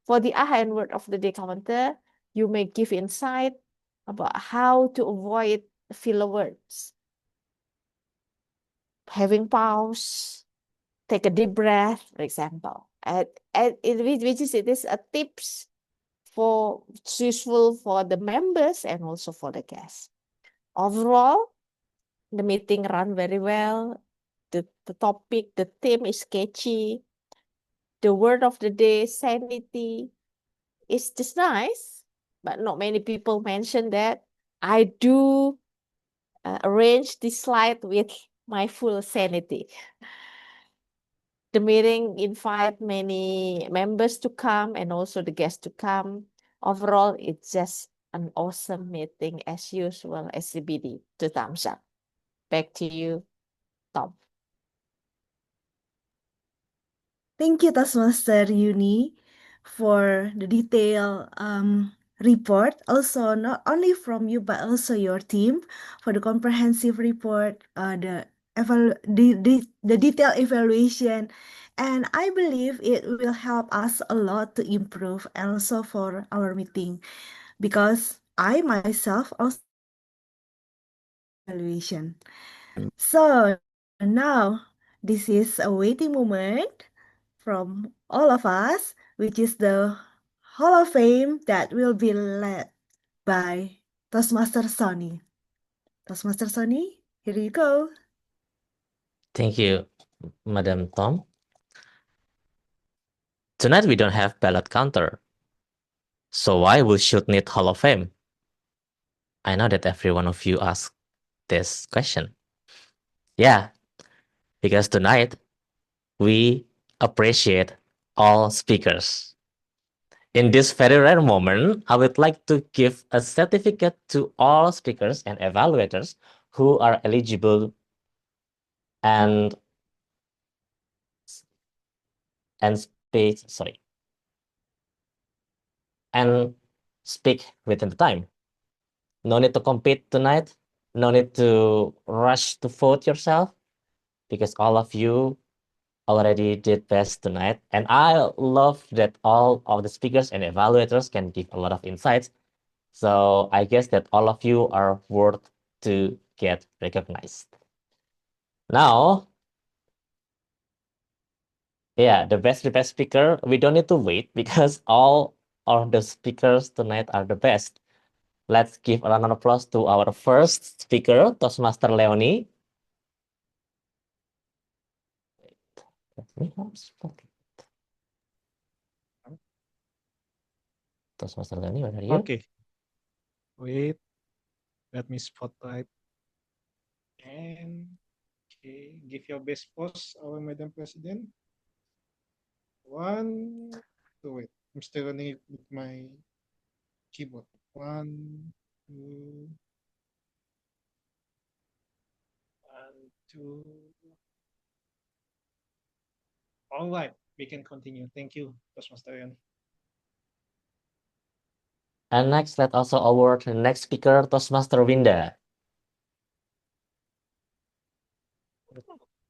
For the and word of the day counter, you may give insight about how to avoid filler words. Having pause, take a deep breath, for example. Which is a tips for useful for the members and also for the guests. Overall, the meeting ran very well. The topic, the theme is catchy. The word of the day, sanity, is just nice, but not many people mention that. I do arrange this slide with my full sanity. The meeting invite many members to come and also the guests to come. Overall, it's just an awesome meeting as usual, SCBD. Two thumbs up. Back to you, Tom. Thank you, Toastmaster Yuni, for the detailed report. Also, not only from you, but also your team for the comprehensive report, the detailed evaluation. And I believe it will help us a lot to improve and also for our meeting because I myself also evaluation. So now this is a waiting moment from all of us, which is the Hall of Fame that will be led by Toastmaster Sonny. Toastmaster Sonny, here you go. Thank you, Madam Tom. Tonight we don't have ballot counter. So why we should need Hall of Fame? I know that every one of you asked this question. Yeah, because tonight we appreciate all speakers. In this very rare moment, I would like to give a certificate to all speakers and evaluators who are eligible and speak within the time. No need to compete tonight. No need to rush to vote yourself because all of you already did best tonight. And I love that all of the speakers and evaluators can give a lot of insights. So I guess that all of you are worth to get recognized. Now, yeah, the best speaker, we don't need to wait because all of the speakers tonight are the best. Let's give a round of applause to our first speaker, Toastmaster Leony. Toastmaster Leony, where are you? Okay. Wait. Let me spotlight. And okay, give your best pose, our Madam President. 1, 2, wait. I'm still running it with my keyboard. 1, 2, 1, 2. All right, we can continue. Thank you, Toastmaster Yan. And next, let also award the next speaker, Toastmaster Winda.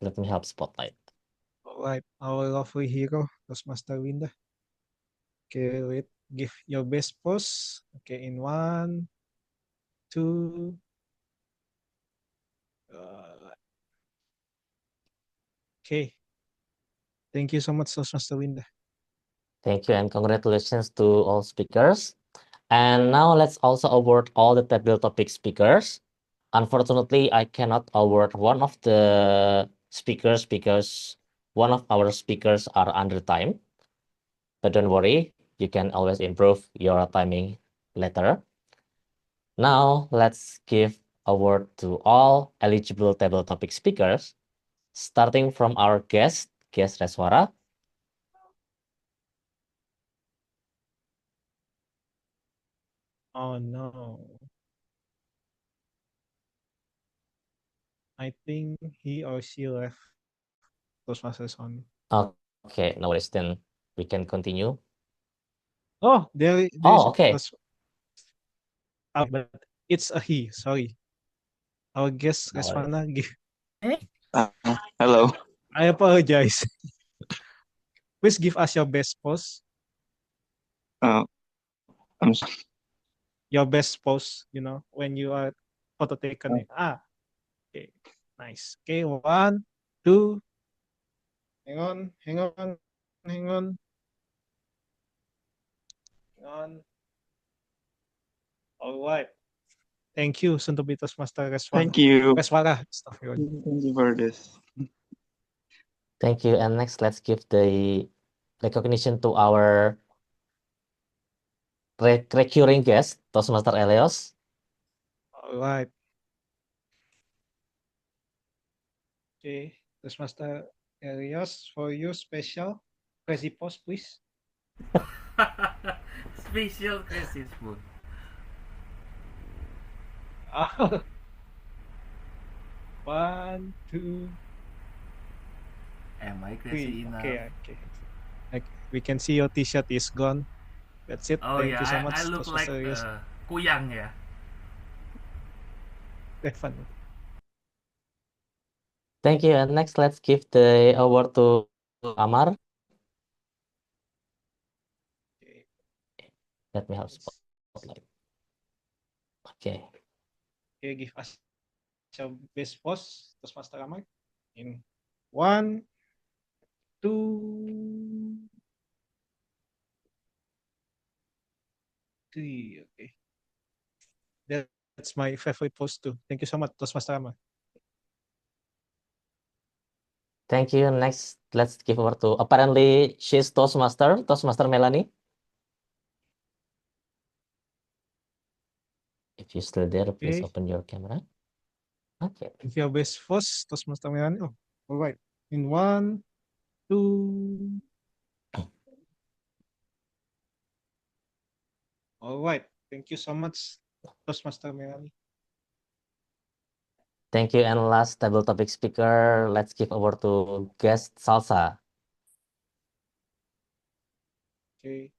Let me help spotlight. All right, our lovely hero, Toastmaster Winda. Okay, wait. Give your best pose. Okay, in 1, 2. Okay. Thank you so much, Toastmaster Winda. Thank you and congratulations to all speakers. And now let's also award all the table topic speakers. Unfortunately, I cannot award one of the speakers because one of our speakers are under time. But don't worry, you can always improve your timing later. Now let's give award to all eligible table topic speakers, starting from our guest Reswara. Oh no. I think he or she left Toastmasters on. Okay, no worries, then we can continue. Oh, there is okay. But it's a he, sorry. Our guest, No Reswana, Hello. I apologize. Please give us your best pose. I'm Your best pose, when you are photo taken. Okay, nice. Okay, 1, 2. Hang on. Hang on. All right. Thank you, Suntobitos Master Reswana. Thank you. Reswara. Thank you for this. Thank you. And next, let's give the recognition to our recurring guest, Toastmaster Elios. All right. Okay, Toastmaster Elios, for you, special crazy pose, please. Special crazy spoon. Ah, 1, 2, Am I 3. crazy enough? Okay. We can see your T-shirt is gone. That's it. Oh Thank you so yeah, I much, look like Toastmaster. Yes, Kuyang, yeah. Stefan. Thank you. And next, let's give the award to Amar. Let me have spotlight. Okay. Okay, give us your best pose, Toastmaster Amar. In 1, 2, 3. Okay. That's my favorite pose too. Thank you so much, Toastmaster Amar. Thank you. Next, let's give over to, apparently she's Toastmaster Melanie. If you're still there, please Okay. open your camera. Okay. Give your best pose, Toastmaster Melanie. Oh, all right. In 1, 2. All right. Thank you so much, Toastmaster Melanie. Thank you. And last table topic speaker, let's give over to guest Salsa. Okay.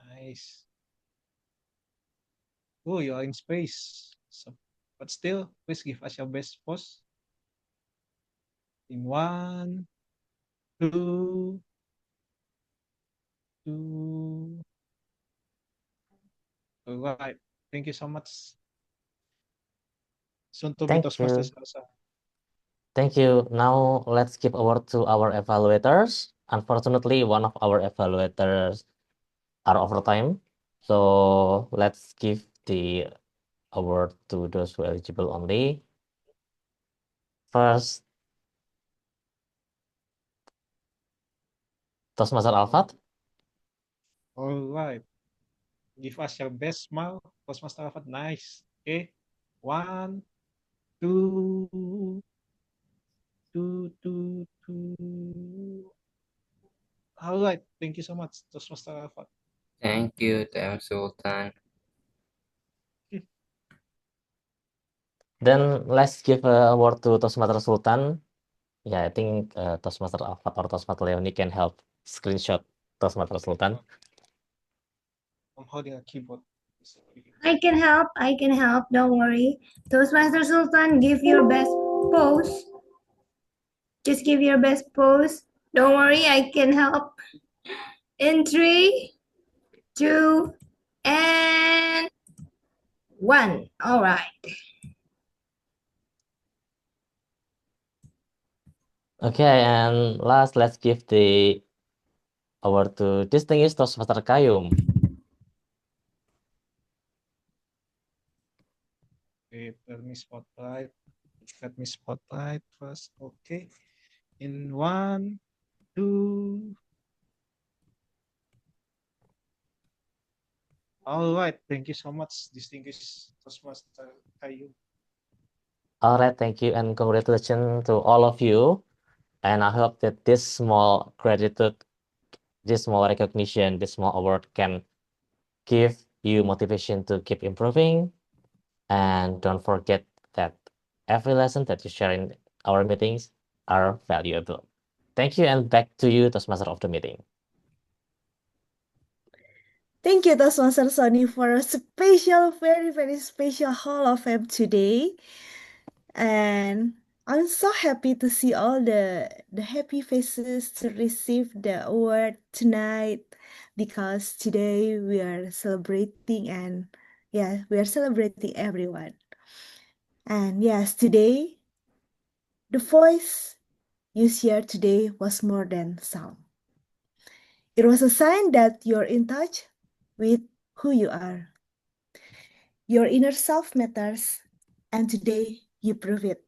Nice. Oh, you are in space. So, but still, please give us your best pose. In 1, 2, 2. All right. Thank you so much. Soon to be Thank Toastmaster you. Salsa. Thank you. Now let's give award to our evaluators. Unfortunately, one of our evaluators are overtime. So let's give the award to those who are eligible only. First, Toastmaster Alfat. All right. Give us your best smile, Toastmaster Alfat. Nice. Okay. 1, 2, 2, 2, 2. All right. Thank you so much, Toastmaster Alfat. Thank you, TM Sultan. Then let's give award to Toastmaster Sultan. Yeah, I think Toastmaster Alfat or Toastmaster Leony can help screenshot Toastmaster Sultan. I'm holding a keyboard. I can help. I can help. Don't worry. Toastmaster Sultan, give your best pose. Just give your best pose. Don't worry. I can help. In 3, 2, and 1. All right. Okay, and last, let's give the award to distinguished Toastmaster Qaiyum. Okay, let me spotlight. Let me spotlight first. Okay. In 1, 2. All right. Thank you so much, distinguished Toastmaster Qaiyum. All right, thank you, and congratulations to all of you. And I hope that this small gratitude, this small recognition, this small award can give you motivation to keep improving. And don't forget that every lesson that you share in our meetings are valuable. Thank you, and back to you, Toastmaster of the meeting. Thank you, Toastmaster Sonny, for a special, very, very special Hall of Fame today. And I'm so happy to see all the happy faces to receive the award tonight because today we are celebrating and we are celebrating everyone. And yes, today the voice you shared today was more than sound. It was a sign that you're in touch with who you are. Your inner self matters, and today you prove it.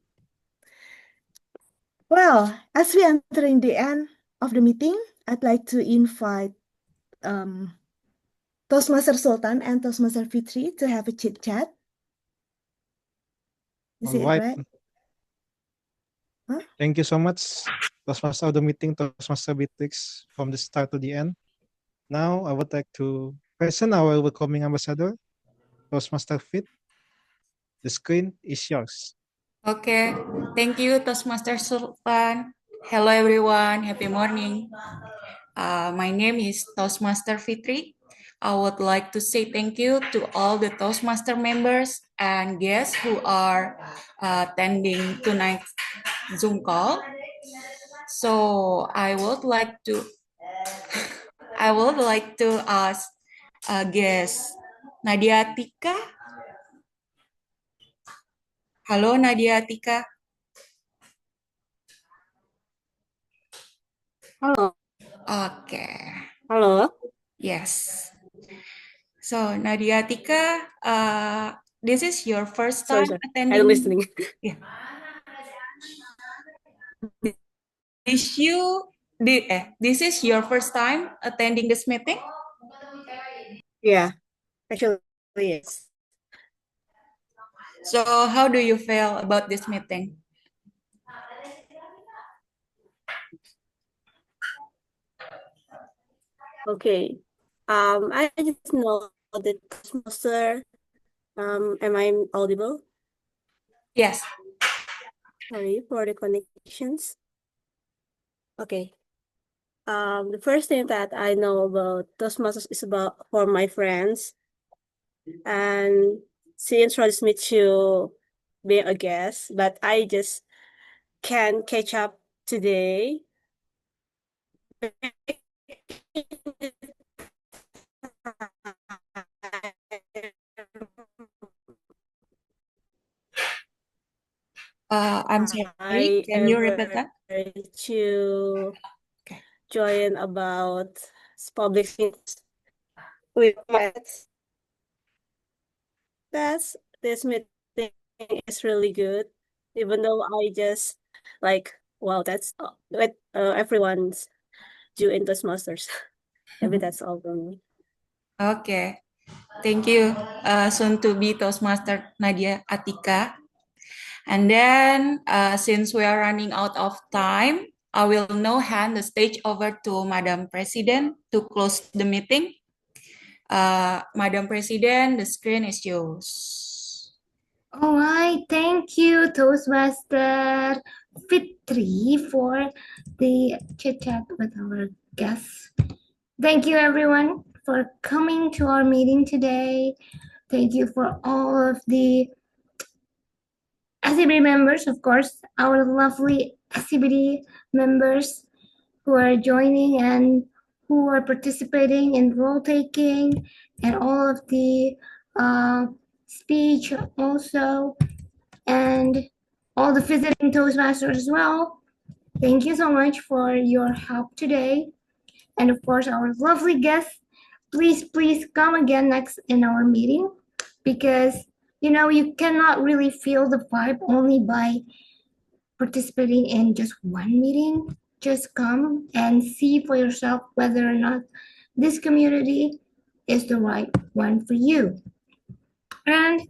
Well, as we entering the end of the meeting, I'd like to invite Toastmaster Sultan and Toastmaster Fitri to have a chit chat. Is All it right. right? Huh? Thank you so much, Toastmaster of the meeting, Toastmaster Beatrix, from the start to the end. Now, I would like to present our welcoming ambassador, Toastmaster Fit, the screen is yours. Okay, thank you, Toastmaster Sulthan. Hello, everyone. Happy morning. My name is Toastmaster Fitri. I would like to say thank you to all the Toastmaster members and guests who are attending tonight's Zoom call. So I would like to ask guest Nadia Tika. Halo Nadia Tika. Halo. Okay. Halo. Yes. So Nadia Tika, this is your first Sorry, time sorry. I'm attending. listening. Yeah. This is your first time attending this meeting? Yeah, actually, yes. So how do you feel about this meeting? Okay. I just know the Toastmaster. Am I audible? Yes. Sorry for the connections. Okay. The first thing that I know about Toastmasters is about for my friends, and she introduced me to being a guest, but I just can't catch up today. I'm sorry, I can you am repeat that? ready to join about public things with my friends. This meeting is really good, even though I just like, wow, that's what everyone's due in Toastmasters. Maybe that's all from me. Okay. Thank you, soon to be Toastmaster Nadia Atika. And then, since we are running out of time, I will now hand the stage over to Madam President to close the meeting. Madam President, the screen is yours. All right, thank you, Toastmaster Fitri, for the chit chat with our guests. Thank you, everyone, for coming to our meeting today. Thank you for all of the SCBD members, of course, our lovely SCBD members who are joining and who are participating in role taking and all of the speech also, and all the visiting Toastmasters as well. Thank you so much for your help today. And of course, our lovely guests, please come again next in our meeting, because you cannot really feel the vibe only by participating in just one meeting. Just come and see for yourself whether or not this community is the right one for you. And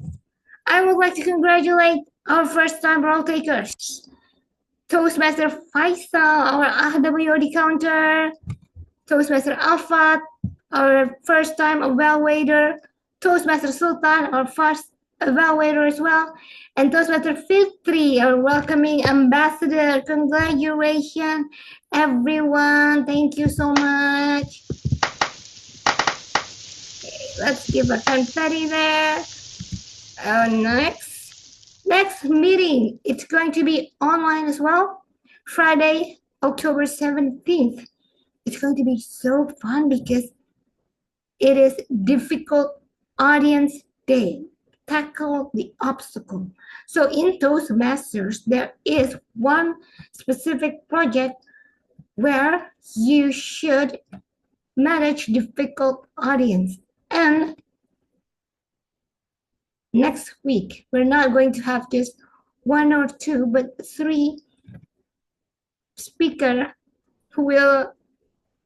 I would like to congratulate our first time role takers. Toastmaster Faisal, our Ah-WoD counter. Toastmaster Fath, our first time evaluator. Toastmaster Sulthan, our first evaluator as well. And Toastmaster Fitri, our welcoming ambassador. Congratulations, everyone. Thank you so much. Okay, let's give a confetti there. Next meeting, it's going to be online as well. Friday, October 17th. It's going to be so fun because it is difficult audience day. Tackle the obstacle. So in Toastmasters, there is one specific project where you should manage difficult audience. And next week, we're not going to have just one or two, but three speakers who will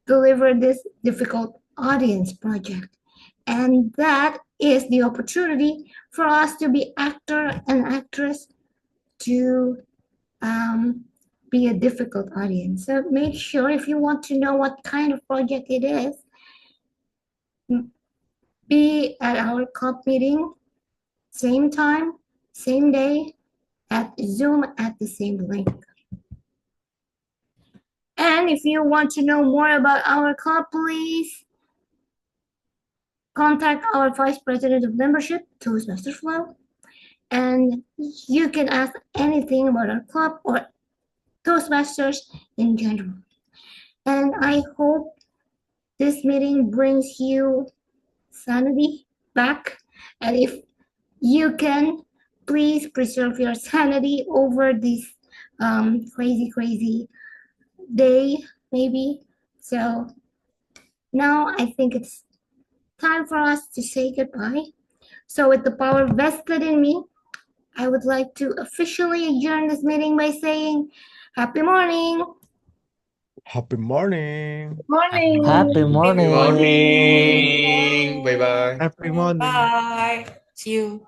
deliver this difficult audience project. And that is the opportunity for us to be actor and actress to be a difficult audience. So make sure, if you want to know what kind of project it is, be at our club meeting same time, same day, at Zoom at the same link. And if you want to know more about our club, please contact our Vice President of Membership, Toastmasters Flow, and you can ask anything about our club or Toastmasters in general. And I hope this meeting brings you sanity back. And if you can, please preserve your sanity over this crazy day, maybe. So now I think it's time for us to say goodbye. So with the power vested in me, I would like to officially adjourn this meeting by saying, happy morning. Happy morning. Morning. Happy Happy morning. morning. Bye bye. Happy morning. Bye. See you.